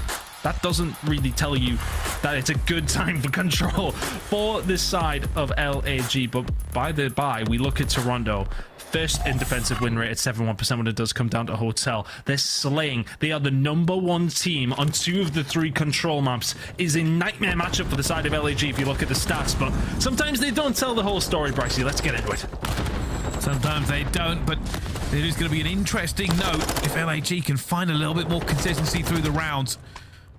That doesn't really tell you that it's a good time for control for this side of LAG. But by the by, we look at Toronto. First in defensive win rate at 71% when it does come down to Hotel. They're slaying. They are the #1 team on 2 of the 3 control maps. Is a nightmare matchup for the side of LAG if you look at the stats. But sometimes they don't tell the whole story, Brycey. Let's get into it. Sometimes they don't, but it is going to be an interesting note if LAG can find a little bit more consistency through the rounds.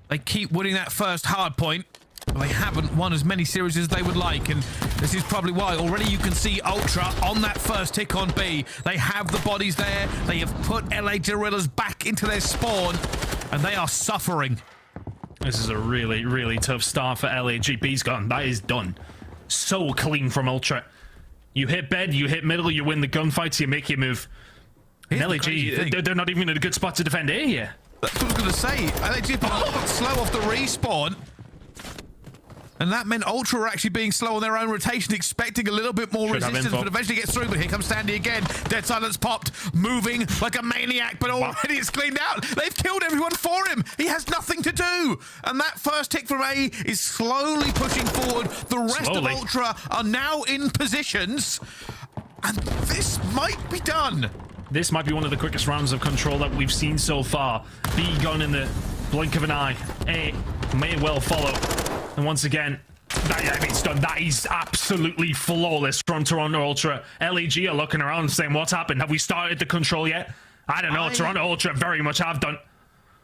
They keep winning that first hard point, but they haven't won as many series as they would like, and this is probably why. Already you can see Ultra on that first tick on B. They have the bodies there. They have put LA Guerrillas back into their spawn, and they are suffering. This is a really tough start for LAG. B's gone. That is done. So clean from Ultra. You hit bed, you hit middle, you win the gunfights, you make your move. And LAG, they're not even in a good spot to defend A here. That's what I was going to say. LAG been a little bit slow off the respawn. And that meant Ultra were actually being slow on their own rotation, expecting a little bit more resistance, but eventually gets through. But here comes Sandy again. Dead Silence popped, moving like a maniac, but already it's cleaned out. They've killed everyone for him. He has nothing to do. And that first tick from A is slowly pushing forward. The rest of Ultra are now in positions. And this might be done. This might be one of the quickest rounds of control that we've seen so far. B gone in the blink of an eye. A may well follow. And once again, it's done. That is absolutely flawless from Toronto Ultra. LEG are looking around saying, what's happened? Have we started the control yet? I don't know. Toronto Ultra very much have done.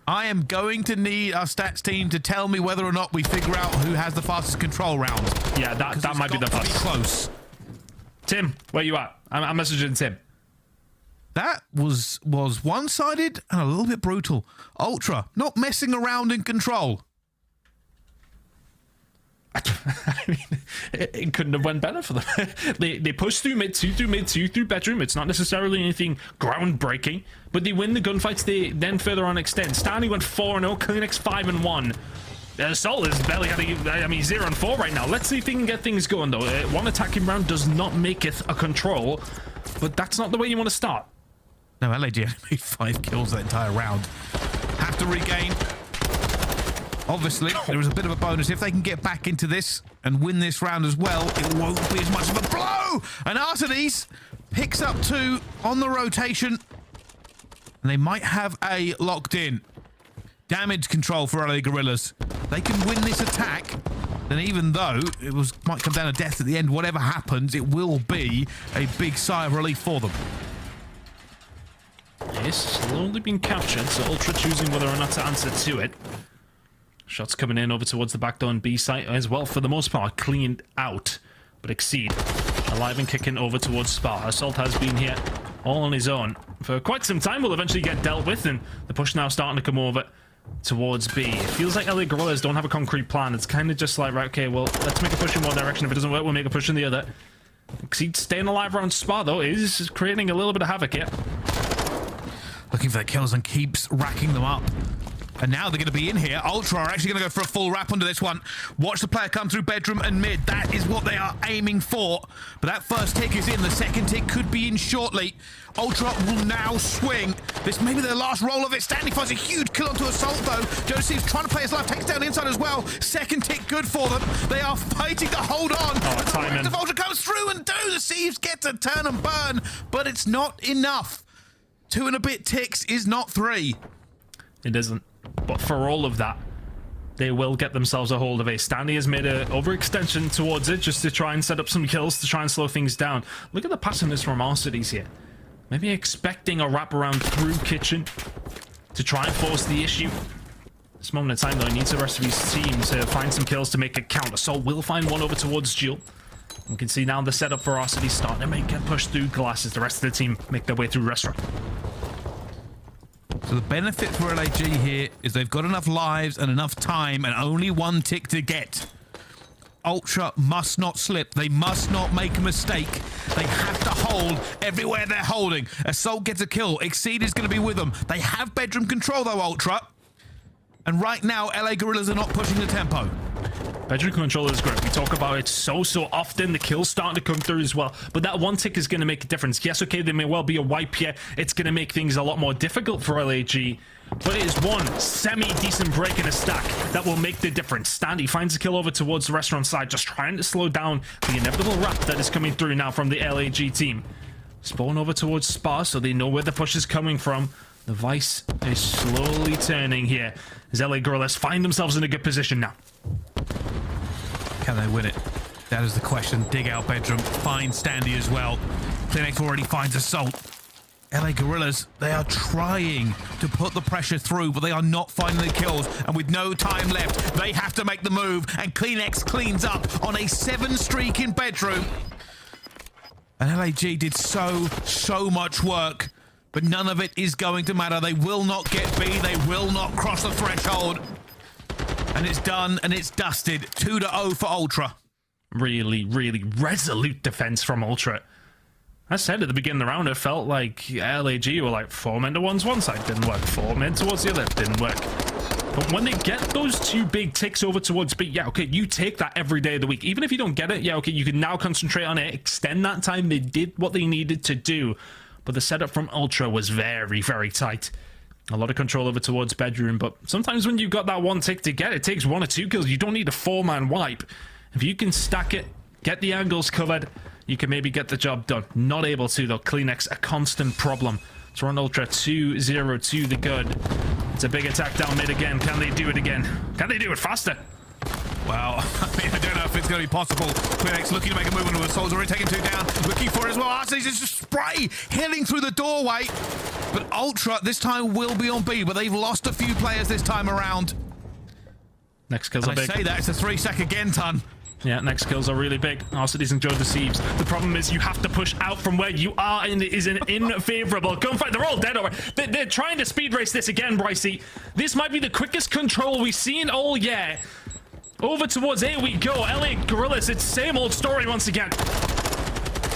I am going to need our stats team to tell me whether or not we figure out who has the fastest control round. Yeah, that might be the fastest. Close. Tim, where you at? I'm messaging Tim. That was one-sided and a little bit brutal. Ultra, not messing around in control. I mean, it couldn't have went better for them. they push through mid 2, through bedroom. It's not necessarily anything groundbreaking, but they win the gunfights. They then further on extend. Stanley went 4-0, KliNX 5-1. Assault is barely having 0-4 right now. Let's see if they can get things going though. One attacking round does not make it a control, but that's not the way you want to start. No, LAG only made 5 kills that entire round. Have to regain. Obviously, there was a bit of a bonus. If they can get back into this and win this round as well, it won't be as much of a blow. And Artenis picks up 2 on the rotation. And they might have A locked in. Damage control for LA Guerrillas. They can win this attack. Then even though it might come down to death at the end, whatever happens, it will be a big sigh of relief for them. It's slowly being captured, so Ultra choosing whether or not to answer to it. Shots coming in over towards the back door and B site as well, for the most part, cleaned out. But Exceed, alive and kicking over towards Spa. Assault has been here all on his own for quite some time. Will eventually get dealt with, and the push now starting to come over towards B. It feels like LA Guerrillas don't have a concrete plan. It's kind of just like, right, okay, well, let's make a push in one direction. If it doesn't work, we'll make a push in the other. Exceed staying alive around Spa, though, is creating a little bit of havoc here. Looking for the kills and keeps racking them up. And now they're going to be in here. Ultra are actually going to go for a full wrap onto this one. Watch the player come through bedroom and mid. That is what they are aiming for. But that first tick is in. The second tick could be in shortly. Ultra will now swing. This may be their last roll of it. Stanley finds a huge kill onto Assault, though. Joseph's trying to play his life. Takes down inside as well. Second tick good for them. They are fighting to hold on. Oh, timing. The Ultra comes through and the Thieves get to turn and burn. But it's not enough. 2 and a bit ticks is not 3. It isn't. But for all of that, they will get themselves a hold of it. Stanley has made an overextension towards it just to try and set up some kills to try and slow things down. Look at the passiveness from Artenis here. Maybe expecting a wraparound through kitchen to try and force the issue. This moment in time, though, he needs the rest of his team to find some kills to make it count. Assault will find one over towards Jewel. You can see now the setup for Artenis starting to make a push through glasses. The rest of the team make their way through restaurant. So the benefit for LAG here is they've got enough lives and enough time and only 1 tick to get. Ultra must not slip. They must not make a mistake. They have to hold everywhere they're holding. Assault gets a kill. Exceed is going to be with them. They have bedroom control though, Ultra. And right now, LA Guerrillas are not pushing the tempo. Bedroom control is great. We talk about it so often. The kills starting to come through as well. But that 1 tick is going to make a difference. Yes, okay, there may well be a wipe here. It's going to make things a lot more difficult for LAG. But it is one semi-decent break in a stack that will make the difference. Standy finds a kill over towards the restaurant side, just trying to slow down the inevitable wrap that is coming through now from the LAG team. Spawn over towards Spa so they know where the push is coming from. The Vice is slowly turning here as LA Guerrillas find themselves in a good position now. Can they win it? That is the question. Dig out bedroom. Find Standy as well. KliNX already finds Assault. LA Guerrillas, they are trying to put the pressure through, but they are not finding the kills. And with no time left, they have to make the move. And KliNX cleans up on a 7 streak in bedroom. And LAG did so much work, but none of it is going to matter. They will not get B. They will not cross the threshold. And it's done, and it's dusted. 2-0 for Ultra. Really resolute defense from Ultra. I said at the beginning of the round, it felt like LAG were like 4 men to one side, didn't work. 4 men towards the other, didn't work. But when they get those 2 big ticks over towards B, yeah, okay, you take that every day of the week. Even if you don't get it, yeah, okay, you can now concentrate on it, extend that time. They did what they needed to do. But the setup from Ultra was very tight. A lot of control over towards bedroom, but sometimes when you've got that 1 tick to get, it takes 1 or 2 kills. You don't need a 4-man wipe. If you can stack it, get the angles covered, you can maybe get the job done. Not able to, though. KliNX, a constant problem Toronto Ultra 2-0 the good. It's a big attack down mid again. Can they do it again? Can they do it faster? Well, I mean, I don't know if it's going to be possible. Quinx looking to make a move into Assault's already taken 2 down. Looking for it as well. aBeZy just spray hitting through the doorway. But Ultra this time will be on B, but they've lost a few players this time around. Next kills are big. I say that, it's a 3-sec again, ton. Yeah, next kills are really big. aBeZy and Joe Deceives. The problem is you have to push out from where you are, and it is an unfavorable gunfight. They're all dead over. They're trying to speed race this again, Brycey. This might be the quickest control we've seen all year. Over towards A we go. aLLeY Guerrillas, it's same old story once again.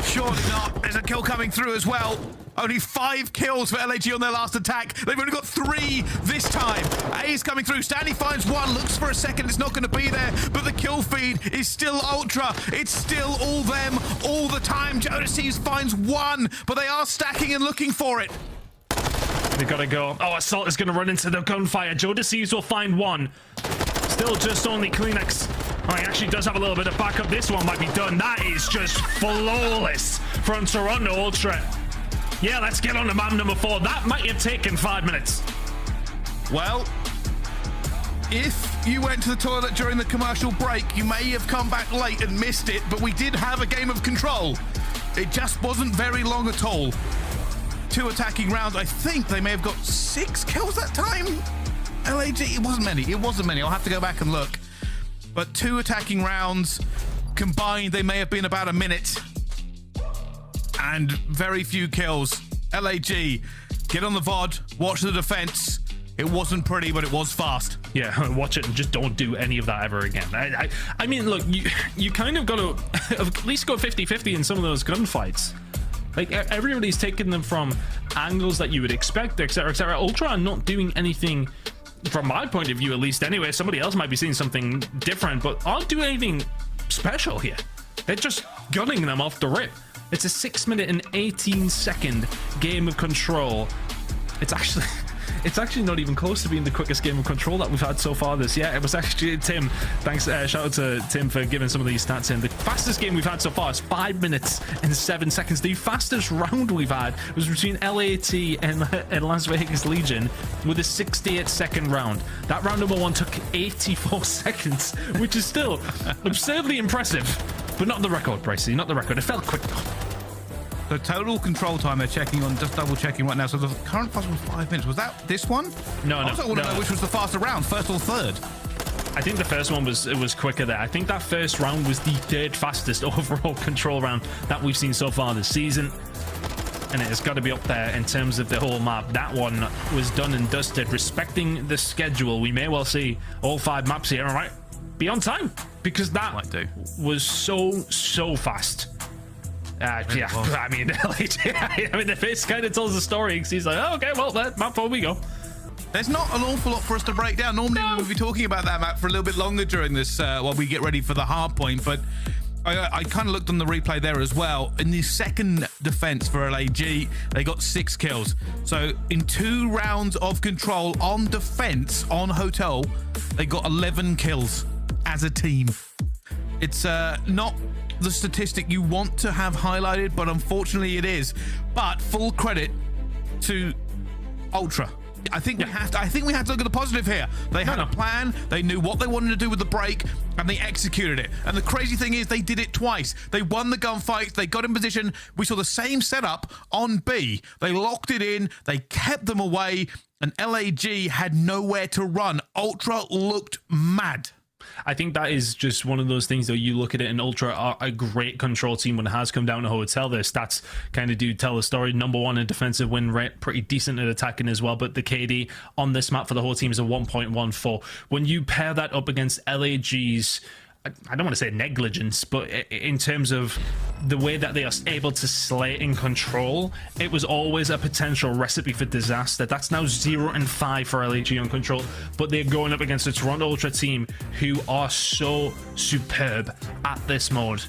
Surely not. There's a kill coming through as well. Only 5 kills for LAG on their last attack. They've only got 3 this time. A is coming through. Stanley finds 1, looks for a second. It's not going to be there, but the kill feed is still Ultra. It's still all them all the time. Joe Deceives finds 1, but they are stacking and looking for it. They gotta go. Oh, Assault is gonna run into the gunfire. Joe Deceives will find 1. Still just only Kleenex. Oh, he actually does have a little bit of backup. This one might be done. That is just flawless from Toronto Ultra. Yeah, let's get on to map number 4. That might have taken 5 minutes. Well, if you went to the toilet during the commercial break, you may have come back late and missed it, but we did have a game of control. It just wasn't very long at all. 2 attacking rounds. I think they may have got 6 kills that time. LAG, it wasn't many. It wasn't many. I'll have to go back and look. But 2 attacking rounds combined, they may have been about a minute. And very few kills. LAG, get on the VOD, watch the defense. It wasn't pretty, but it was fast. Yeah, watch it and just don't do any of that ever again. I mean, look, you kind of got to at least go 50-50 in some of those gunfights. Like, everybody's taking them from angles that you would expect, etc., etc. Ultra are not doing anything, from my point of view at least anyway. Somebody else might be seeing something different, but aren't doing anything special here. They're just gunning them off the rip. It's a 6-minute and 18-second game of control. It's actually not even close to being the quickest game of control that we've had so far this year. It was actually Tim. Thanks, shout out to Tim for giving some of these stats in. The fastest game we've had so far is 5 minutes and 7 seconds. The fastest round we've had was between LAT and Las Vegas Legion with a 68-second round. That round number 1 took 84 seconds, which is still absurdly impressive, but not the record, Brycey. Not the record. It felt quick though. The total control time they're checking on, just double checking right now. So the current fast was 5 minutes. Was that this one? No. I also want to know which was the faster round, first or third. I think the first one was quicker there. I think that first round was the 3rd fastest overall control round that we've seen so far this season. And it has got to be up there in terms of the whole map. That one was done and dusted. Respecting the schedule, we may well see all 5 maps here, all right? Be on time, because that was so fast. Yeah, I mean, the face kind of tells the story. He's like, oh, okay, well, that map 4 we go. There's not an awful lot for us to break down. Normally we would be talking about that map for a little bit longer during this while we get ready for the hard point, but I kind of looked on the replay there as well. In the second defense for LAG, they got 6 kills. So in 2 rounds of control on defense on Hotel, they got 11 kills as a team. It's not the statistic you want to have highlighted, but unfortunately it is. But full credit to Ultra. I think we have to look at the positive here. They had a plan, they knew what they wanted to do with the break, and they executed it. And the crazy thing is they did it twice. They won the gunfights, they got in position. We saw the same setup on B. They locked it in, they kept them away, and LAG had nowhere to run. Ultra looked mad. I think that is just one of those things that you look at it, and Ultra are a great control team when it has come down to Hotel. Their stats kind of do tell the story. Number 1 in defensive win rate, pretty decent at attacking as well, but the KD on this map for the whole team is a 1.14. When you pair that up against LAG's, I don't want to say negligence, but in terms of the way that they are able to slay in control, it was always a potential recipe for disaster. That's now 0-5 for LAG on control, but they're going up against a Toronto Ultra team who are so superb at this mode.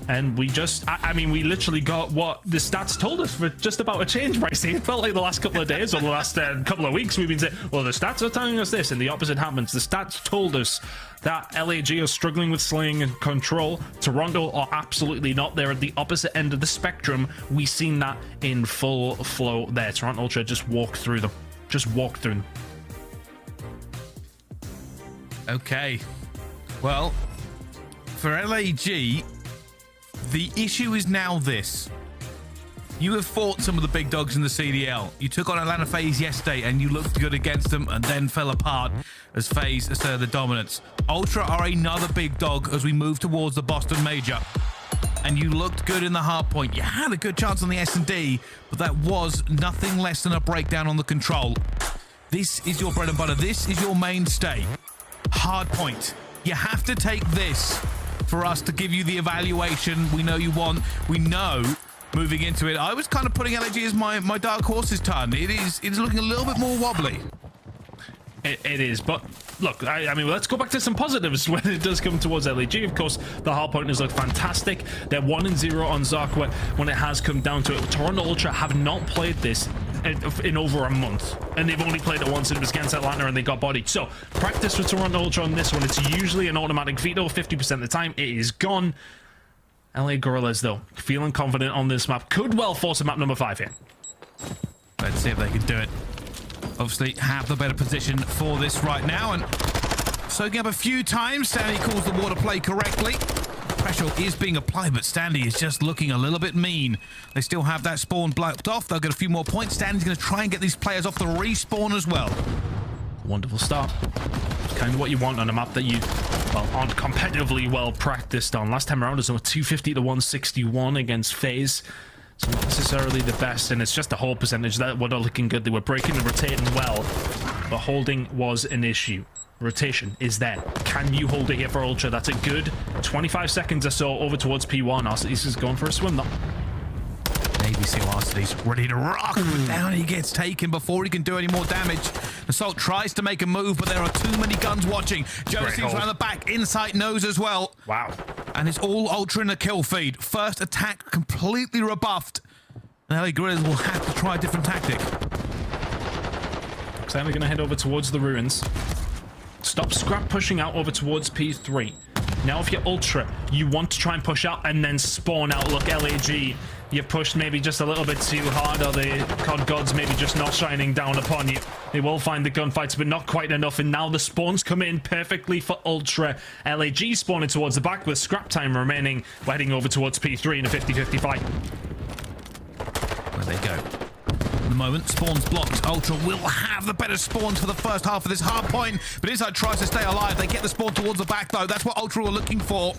And we just, I mean, we literally got what the stats told us for just about a change, Brycey. It felt like the last couple of days or the last couple of weeks we've been saying, well, the stats are telling us this, and the opposite happens. The stats told us that LAG are struggling with slaying and control. Toronto are absolutely not. They're at the opposite end of the spectrum. We've seen that in full flow there. Toronto Ultra just walked through them. Just walked through them. Okay. Well, for LAG, the issue is now this. You have fought some of the big dogs in the CDL. You took on Atlanta FaZe yesterday and you looked good against them and then fell apart as FaZe asserted the dominance. Ultra are another big dog as we move towards the Boston Major. And you looked good in the hard point. You had a good chance on the S&D, but that was nothing less than a breakdown on the control. This is your bread and butter. This is your mainstay. Hard point. You have to take this for us to give you the evaluation we know you want. We know moving into it. I was kind of putting LAG as my dark horse's turn. It is looking a little bit more wobbly. It is, but look, I mean, let's go back to some positives when it does come towards LAG. Of course, the hardpointers look fantastic. They're 1-0 on Zarqwa when it has come down to it. Toronto Ultra have not played this in over a month, and they've only played it once, and it was against Atlanta, and they got bodied. So, practice for Toronto Ultra on this one. It's usually an automatic veto, 50% of the time. It is gone. LA Guerrillas, though, feeling confident on this map. Could well force a map number 5 here. Let's see if they can do it. Obviously have the better position for this right now, and soaking up a few times. Stanley calls the water play correctly. Pressure is being applied, but Stanley is just looking a little bit mean. They still have that spawn blocked off. They'll get a few more points. Stanley's going to try and get these players off the respawn as well. Wonderful start. Kind of what you want on a map that you, well, aren't competitively well practiced on. Last time around it was 250 to 161 against FaZe. So not necessarily the best, and it's just the hold percentage that were looking good. They were breaking and rotating well, but holding was an issue. Rotation is there. Can you hold it here for Ultra? That's a good 25 seconds or so over towards P1. Arcides is going for a swim though. Navy SEAL Arcides ready to rock, but down he gets taken before he can do any more damage. Assault tries to make a move, but there are too many guns watching. Josie's around the back, Insight knows as well. Wow. And it's all Ultra in a kill feed. First attack completely rebuffed. And LA Guerrillas will have to try a different tactic. So then we're going to head over towards the ruins. Stop Scrap pushing out over towards P3. Now if you're Ultra, you want to try and push out and then spawn out. Look, LAG, you pushed maybe just a little bit too hard, or the COD gods maybe just not shining down upon you. They will find the gunfights, but not quite enough, and now the spawns come in perfectly for Ultra. LAG spawning towards the back with scrap time remaining. We're heading over towards P3 in a 50-50 fight. Where they go. At the moment, spawns blocked. Ultra will have the better spawns for the first half of this hard point, but Insight tries to stay alive. They get the spawn towards the back, though. That's what Ultra were looking for.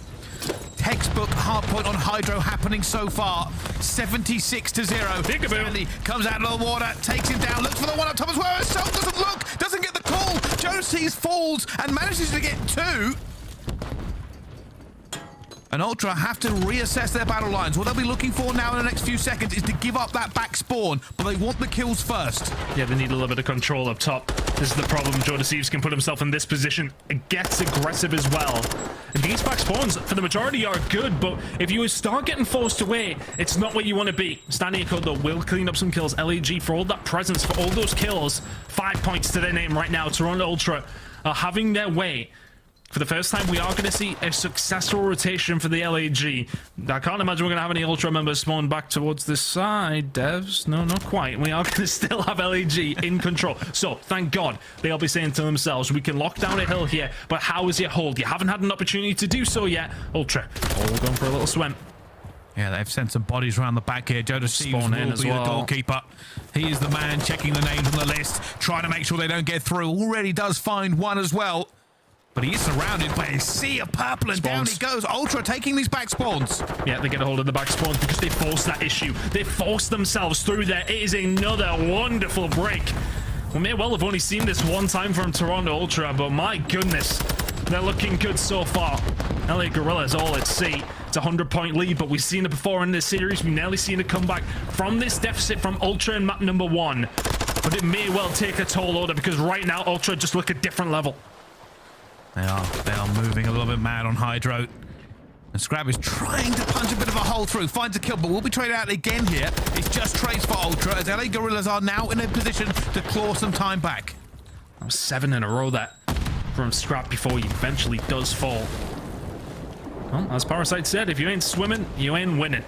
Textbook hard point on HyDra happening so far. 76 to 0. Stanley comes out of the water, takes him down, looks for the one up top as well. Assault doesn't look, doesn't get the call. Josie's falls and manages to get 2. And Ultra have to reassess their battle lines. What they'll be looking for now in the next few seconds is to give up that back spawn, but they want the kills first. Yeah, they need a little bit of control up top. This is the problem. Thieves can put himself in this position. It gets aggressive as well. And these back spawns, for the majority, are good, but if you start getting forced away, it's not what you want to be. Stanley though will clean up some kills. LAG, for all that presence, for all those kills, 5 points to their name right now. Toronto Ultra are having their way. For the first time, we are going to see a successful rotation for the LAG. I can't imagine we're going to have any Ultra members spawn back towards this side, devs. No, not quite. We are going to still have LAG in control. So, thank God, they'll be saying to themselves, we can lock down a hill here, but how is your hold? You haven't had an opportunity to do so yet. Ultra, all going for a little swim. Yeah, they've sent some bodies around the back here. Thieves will be the goalkeeper. He is the man checking the names on the list, trying to make sure they don't get through. Already does find one as well. But he is surrounded by a sea of purple, and down he goes. Ultra taking these back spawns. Yeah, they get a hold of the back spawns because they forced that issue. They forced themselves through there. It is another wonderful break. We may well have only seen this one time from Toronto Ultra, but my goodness, they're looking good so far. LA Guerrillas all at sea. It's a 100-point lead, but we've seen it before in this series. We've nearly seen it come back from this deficit from Ultra in map number 1. But it may well take a toll order because right now Ultra just look a different level. They are moving a little bit mad on HyDra. And Scrap is trying to punch a bit of a hole through, finds a kill, but will be traded out again here. It's just trades for Ultra, as LA Guerrillas are now in a position to claw some time back. That was 7 in a row that from Scrap before he eventually does fall. Well, as Parasite said, if you ain't swimming, you ain't winning.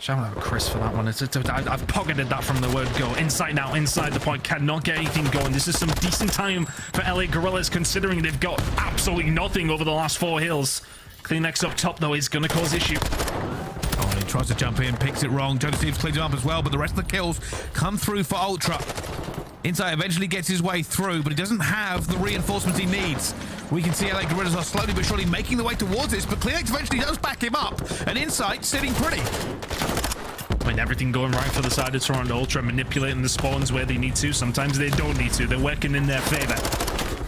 Shout out Chris for that one. I've pocketed that from the word go. Inside now, inside the point. Cannot get anything going. This is some decent time for LA Guerrillas, considering they've got absolutely nothing over the last 4 hills. CleanX up top, though, is going to cause issue. Oh, and he tries to jump in, picks it wrong. Joe Thieves cleans it up as well, but the rest of the kills come through for Ultra. Insight eventually gets his way through, but he doesn't have the reinforcements he needs. We can see LA Guerrillas are slowly but surely making the way towards this, but CleanX eventually does back him up, and Insight sitting pretty. I mean, everything going right for the side of Toronto Ultra, manipulating the spawns where they need to. Sometimes they don't need to. They're working in their favor.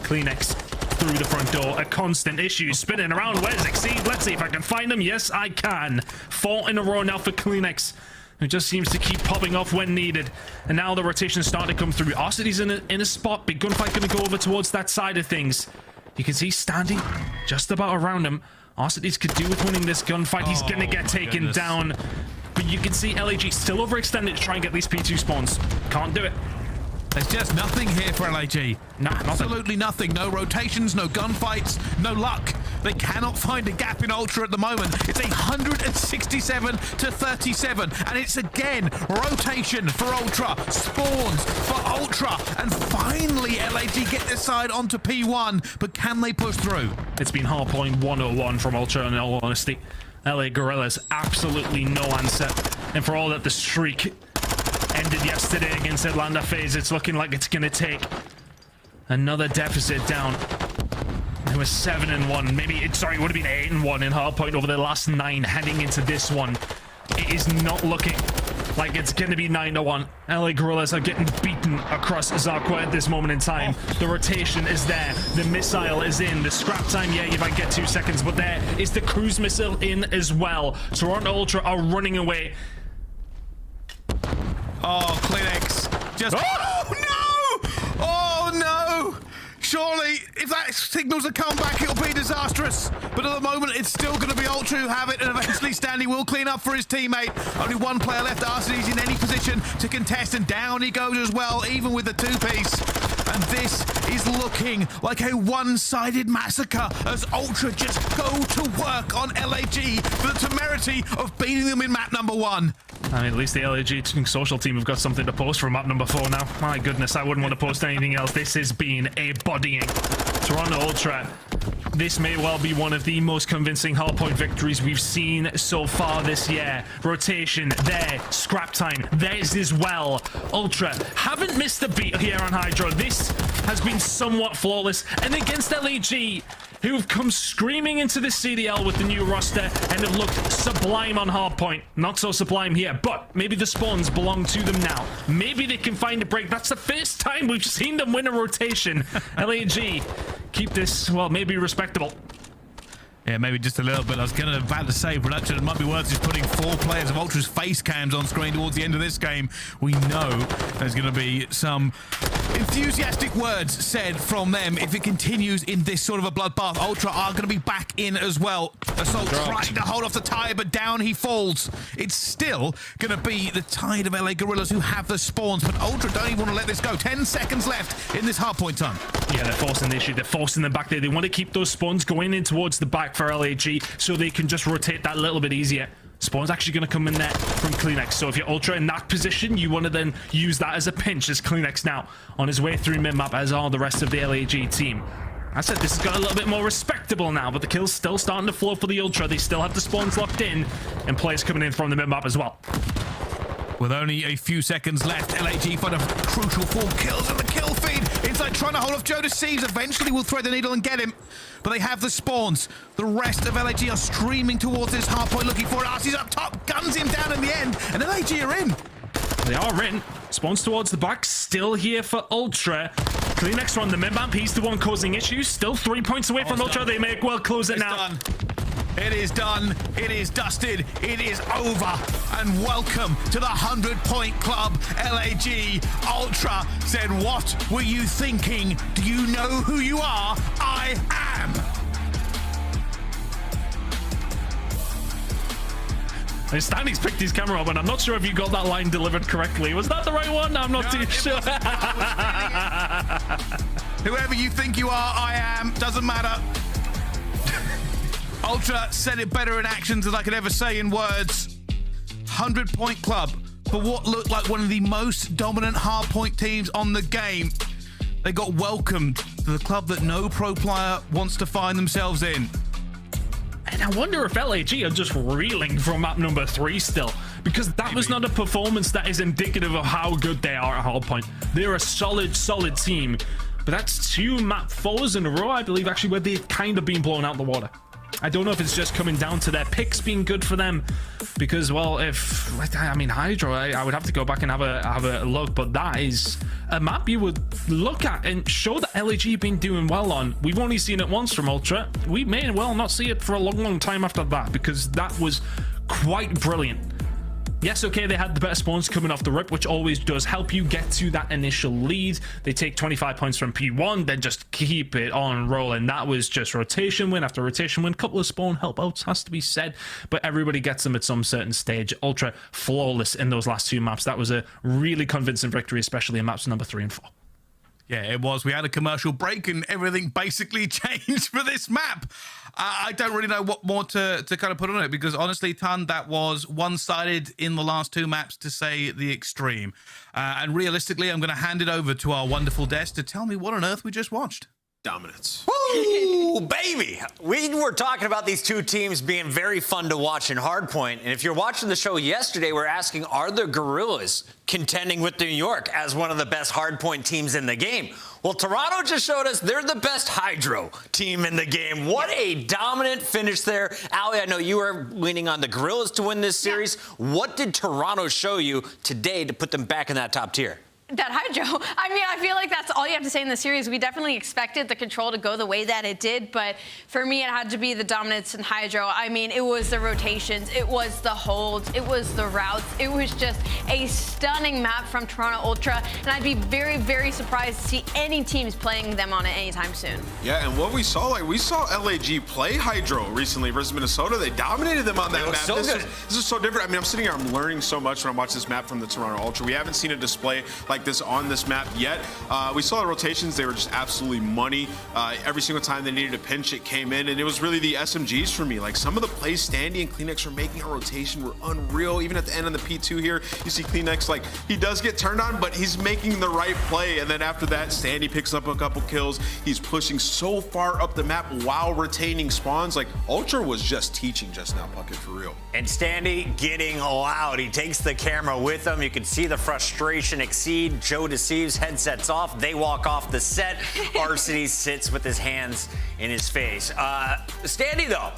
CleanX through the front door, a constant issue, spinning around. Where's Exceed? Let's see if I can find him. Yes, I can. 4 in a row now for CleanX, who just seems to keep popping off when needed. And now the rotation's starting to come through. aBeZy's in a spot. Big gunfight going to go over towards that side of things. You can see standing just about around him. aBeZy could do with winning this gunfight. He's going to get taken down. But you can see LAG still overextended to try and get these P2 spawns. Can't do it. There's just nothing here for LAG. Nah, absolutely nothing. No rotations, no gunfights, no luck. They cannot find a gap in Ultra at the moment. It's 167 to 37, and it's again rotation for Ultra, spawns for Ultra, and finally LAG get this side onto P1, but can they push through? It's been hardpoint 101 from Ultra, in all honesty. LA Guerrillas, absolutely no answer. And for all that the streak ended yesterday against Atlanta FaZe, it's looking like it's going to take another deficit down. It was 7-1, maybe it would have been 8-1 in hardpoint over the last 9 heading into this one. It is not looking like it's going to be 9-1. LA Guerrillas are getting beaten across Zarqwa at this moment in time. The rotation is there. The missile is in. The scrap time, yeah, you might get 2 seconds, but there is the cruise missile in as well. Toronto Ultra are running away. Oh, CleanX just... Oh, no! Oh, no! Surely, if that signals a comeback, it'll be disastrous. But at the moment, it's still going to be Ultra who have it, and eventually Standy will clean up for his teammate. Only 1 player left. aBeZy's in any position to contest, and down he goes as well, even with the 2-piece. And this is looking like a one-sided massacre as Ultra just go to work on LAG for the temerity of beating them in map number 1. I mean, at least the LAG social team have got something to post for map number 4 now. My goodness, I wouldn't want to post anything else. This has been a bodying. Toronto Ultra, this may well be one of the most convincing hardpoint victories we've seen so far this year. Rotation, there. Scrap time, theirs as well. Ultra haven't missed a beat here on HyDra. This has been somewhat flawless. And against LAG, who've come screaming into the CDL with the new roster and have looked sublime on hardpoint. Not so sublime here, but maybe the spawns belong to them now. Maybe they can find a break. That's the first time we've seen them win a rotation. LAG, keep this, well, maybe respectable. Yeah, maybe just a little bit. I was about to say, production, it might be worth just putting 4 players of Ultra's face cams on screen towards the end of this game. We know there's going to be some enthusiastic words said from them if it continues in this sort of a bloodbath. Ultra are going to be back in as well. Assault trying to hold off the tire, but down he falls. It's still going to be the tide of LA Guerrillas who have the spawns, but Ultra don't even want to let this go. 10 seconds left in this hardpoint time. Yeah, they're forcing the issue. They're forcing them back there. They want to keep those spawns going in towards the back for LAG so they can just rotate that a little bit easier. Spawn's actually going to come in there from CleanX. So if you're Ultra in that position, you want to then use that as a pinch as CleanX now on his way through mid-map, as are the rest of the LAG team. I said this has got a little bit more respectable now, but the kills still starting to flow for the Ultra. They still have the spawns locked in, and players coming in from the mid-map as well. With only a few seconds left, LAG find a crucial 4 kills and the kill feed. Inside trying to hold off Joe Deceives. Eventually will thread the needle and get him. But they have the spawns. The rest of LAG are streaming towards this hardpoint looking for it. RC's up top, guns him down in the end, and LAG are in. They are in. Spawns towards the back, still here for Ultra. CleanX on the mid-map, he's the one causing issues. Still 3 points away from Ultra. They may well close it now. Done. It is done. It is dusted. It is over. And welcome to the 100-point club. LAG Ultra said, "What were you thinking? Do you know who you are? I am." And Stanley's picked his camera up, and I'm not sure if you got that line delivered correctly. Was that the right one? I'm not too sure. Whoever you think you are, I am. Doesn't matter. Ultra said it better in actions than I could ever say in words. 100-point club for what looked like one of the most dominant hardpoint teams on the game. They got welcomed to the club that no pro player wants to find themselves in. And I wonder if LAG are just reeling from map number 3 still, because that was not a performance that is indicative of how good they are at hardpoint. They're a solid team, but that's 2 map 4s in a row, I believe, actually, where they've kind of been blown out the water. I don't know if it's just coming down to their picks being good for them, because, well, if I mean HyDra, I would have to go back and have a look, but that is a map you would look at and show that LAG been doing well on. We've only seen it once from Ultra. We may well not see it for a long time after that, because that was quite brilliant. Yes, okay, they had the better spawns coming off the rip, which always does help you get to that initial lead. They take 25 points from P1, then just keep it on rolling. That was just rotation win after rotation win. Couple of spawn help outs, has to be said, but everybody gets them at some certain stage. Ultra flawless in those last 2 maps. That was a really convincing victory, especially in maps number 3 and 4. Yeah, it was. We had a commercial break and everything basically changed for this map. I don't really know what more to kind of put on it, because honestly, Ton, that was one-sided in the last 2 maps, to say the extreme. And realistically, I'm going to hand it over to our wonderful Des to tell me what on earth we just watched. Dominance. Woo, baby! We were talking about these 2 teams being very fun to watch in Hardpoint, and if you're watching the show yesterday, we're asking, are the Guerrillas contending with New York as one of the best Hardpoint teams in the game? Well, Toronto just showed us they're the best HyDra team in the game. What a dominant finish there. aLLeY, I know you were leaning on the Guerrillas to win this series. Yeah. What did Toronto show you today to put them back in that top tier? That HyDra. I mean, I feel like that's all you have to say in the series. We definitely expected the control to go the way that it did, but for me, it had to be the dominance in HyDra. I mean, it was the rotations, it was the holds, it was the routes. It was just a stunning map from Toronto Ultra, and I'd be very surprised to see any teams playing them on it anytime soon. Yeah, and what we saw, we saw LAG play HyDra recently versus Minnesota. They dominated them on that map. So this is so different. I mean, I'm sitting here, I'm learning so much when I watch this map from the Toronto Ultra. We haven't seen a display like this on this map yet. We saw the rotations. They were just absolutely money. Every single time they needed a pinch, it came in, and it was really the SMGs for me. Like, some of the plays Standy and Kleenex were making a rotation were unreal. Even at the end of the P2 here, you see Kleenex, like, he does get turned on, but he's making the right play. And then after that, Standy picks up a couple kills. He's pushing so far up the map while retaining spawns. Like, Ultra was just teaching just now, Puckett, for real. And Standy getting loud. He takes the camera with him. You can see the frustration exceed. Joe Deceives, headsets off. They walk off the set. Varsity sits with his hands in his face. Standy, though,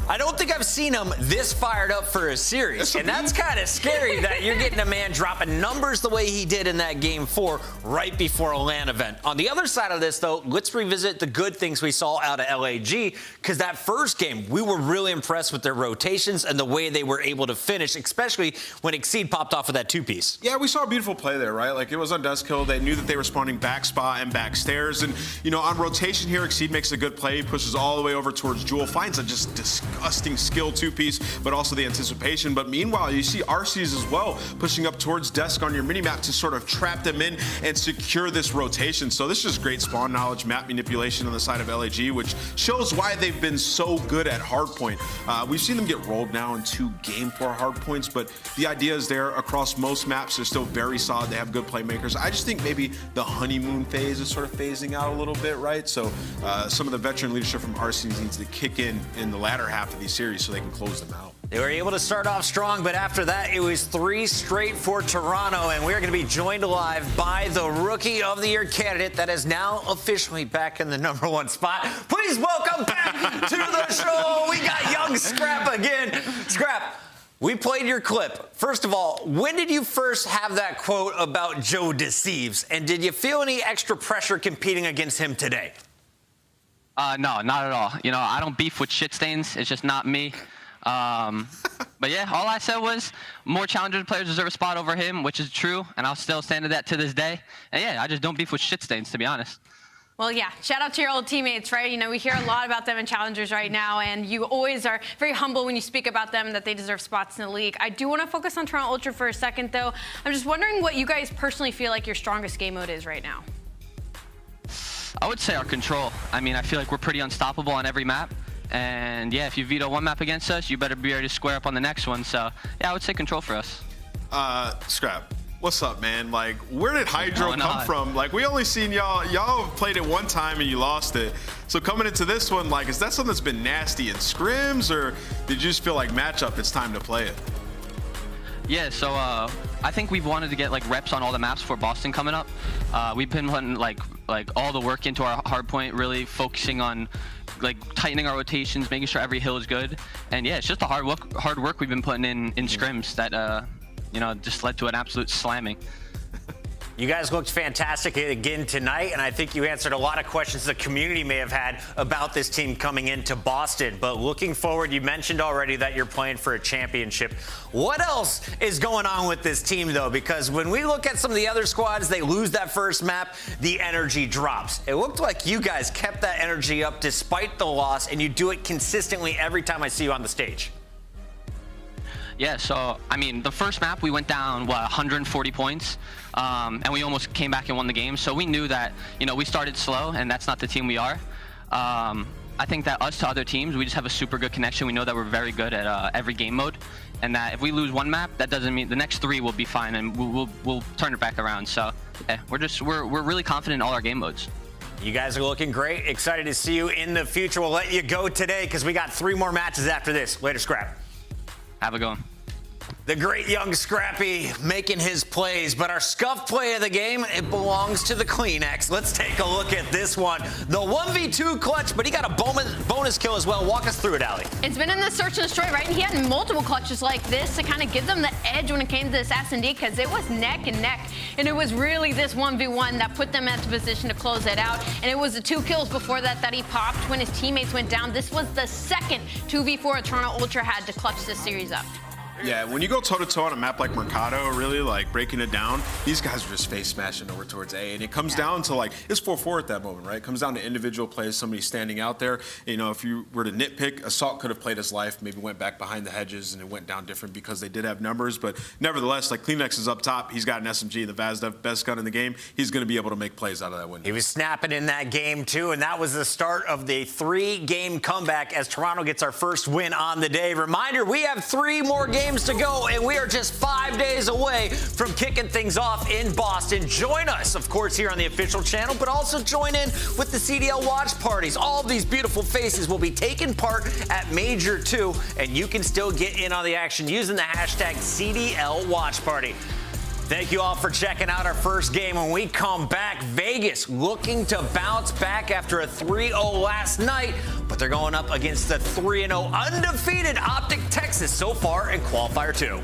I don't think I've seen him this fired up for a series. And that's kind of scary that you're getting a man dropping numbers the way he did in that game 4 right before a LAN event. On the other side of this, though, let's revisit the good things we saw out of LAG, because that first game, we were really impressed with their rotations and the way they were able to finish, especially when Exceed popped off with that 2-piece. Yeah, we saw a beautiful play there, right? Like, it was on desk kill. They knew that they were spawning back spa and back stairs. And, you know, on rotation here, Exceed makes a good play, pushes all the way over towards Jewel, finds a just disgusting skill 2-piece, but also the anticipation. But meanwhile, you see RCs as well pushing up towards desk on your minimap to sort of trap them in and secure this rotation. So this is just great spawn knowledge, map manipulation on the side of LAG, which shows why they've been so good at hardpoint. We've seen them get rolled now in 2 game 4 hardpoints, but the idea is there across most maps. They're still very solid. They have good playmakers. I just think maybe the honeymoon phase is sort of phasing out a little bit, right? So some of the veteran leadership from RCs needs to kick in the latter half of these series so they can close them out. They were able to start off strong, but after that, it was 3 straight for Toronto, and we're going to be joined live by the Rookie of the Year candidate that is now officially back in the #1 spot. Please welcome back to the show. We got young Scrap again. Scrap, we played your clip. First of all, when did you first have that quote about Joe Deceives, and did you feel any extra pressure competing against him today? No, not at all. You know, I don't beef with shit stains. It's just not me. But yeah, all I said was more challenger players deserve a spot over him, which is true, and I'll still stand to that to this day. And yeah, I just don't beef with shit stains, to be honest. Well, yeah, shout out to your old teammates, right? You know, we hear a lot about them in Challengers right now, and you always are very humble when you speak about them, that they deserve spots in the league. I do want to focus on Toronto Ultra for a second, though. I'm just wondering what you guys personally feel like your strongest game mode is right now. I would say our control. I mean, I feel like we're pretty unstoppable on every map. And yeah, if you veto one map against us, you better be ready to square up on the next one. So yeah, I would say control for us. Scrap, what's up, man? Like, where did HyDra come from? Like, we only seen y'all played it one time and you lost it. So coming into this one, like, is that something that's been nasty in scrims, or did you just feel like matchup, it's time to play it? Yeah, so I think we've wanted to get like reps on all the maps for Boston coming up. We've been putting like all the work into our hard point, really focusing on like tightening our rotations, making sure every hill is good. And yeah, it's just the hard work we've been putting in scrims that you know, just led to an absolute slamming. You guys looked fantastic again tonight, and I think you answered a lot of questions the community may have had about this team coming into Boston. But looking forward, you mentioned already that you're playing for a championship. What else is going on with this team, though? Because when we look at some of the other squads, they lose that first map, the energy drops. It looked like you guys kept that energy up despite the loss, and you do it consistently every time I see you on the stage. Yeah, so, I mean, the first map, we went down, what, 140 points, and we almost came back and won the game. So we knew that, you know, we started slow, and that's not the team we are. I think that us to other teams, we just have a super good connection. We know that we're very good at every game mode, and that if we lose one map, that doesn't mean the next 3 will be fine, and we'll turn it back around. So, yeah, we're really confident in all our game modes. You guys are looking great. Excited to see you in the future. We'll let you go today because we got 3 more matches after this. Later, Scrap. Have a good one. The great young Scrappy making his plays, but our scuff play of the game, it belongs to the Kleenex. Let's take a look at this one. The 1v2 clutch, but he got a bonus kill as well. Walk us through it, aLLeY. It's been in the search and destroy, right? And he had multiple clutches like this to kind of give them the edge when it came to this S&D, because it was neck and neck. And it was really this 1v1 that put them into position to close it out. And it was the 2 kills before that he popped when his teammates went down. This was the second 2v4 Toronto Ultra had to clutch this series up. Yeah, when you go toe-to-toe on a map like Mercado, really, like, breaking it down, these guys are just face smashing over towards A, and it comes down to, like, it's 4-4 at that moment, right? It comes down to individual plays, somebody standing out there. You know, if you were to nitpick, Assault could have played his life, maybe went back behind the hedges, and it went down different because they did have numbers, but nevertheless, like, Kleenex is up top. He's got an SMG, the VazDev, best gun in the game. He's going to be able to make plays out of that window. He was snapping in that game, too, and that was the start of the 3-game comeback as Toronto gets our first win on the day. Reminder, we have 3 more games to go, and we are just 5 days away from kicking things off in Boston. Join us, of course, here on the official channel, but also join in with the CDL watch parties. All of these beautiful faces will be taking part at Major II, and you can still get in on the action using the hashtag CDL watch party. Thank you all for checking out our first game. When we come back, Vegas looking to bounce back after a 3-0 last night, but they're going up against the 3-0 undefeated OpTic Texas so far in Qualifier 2.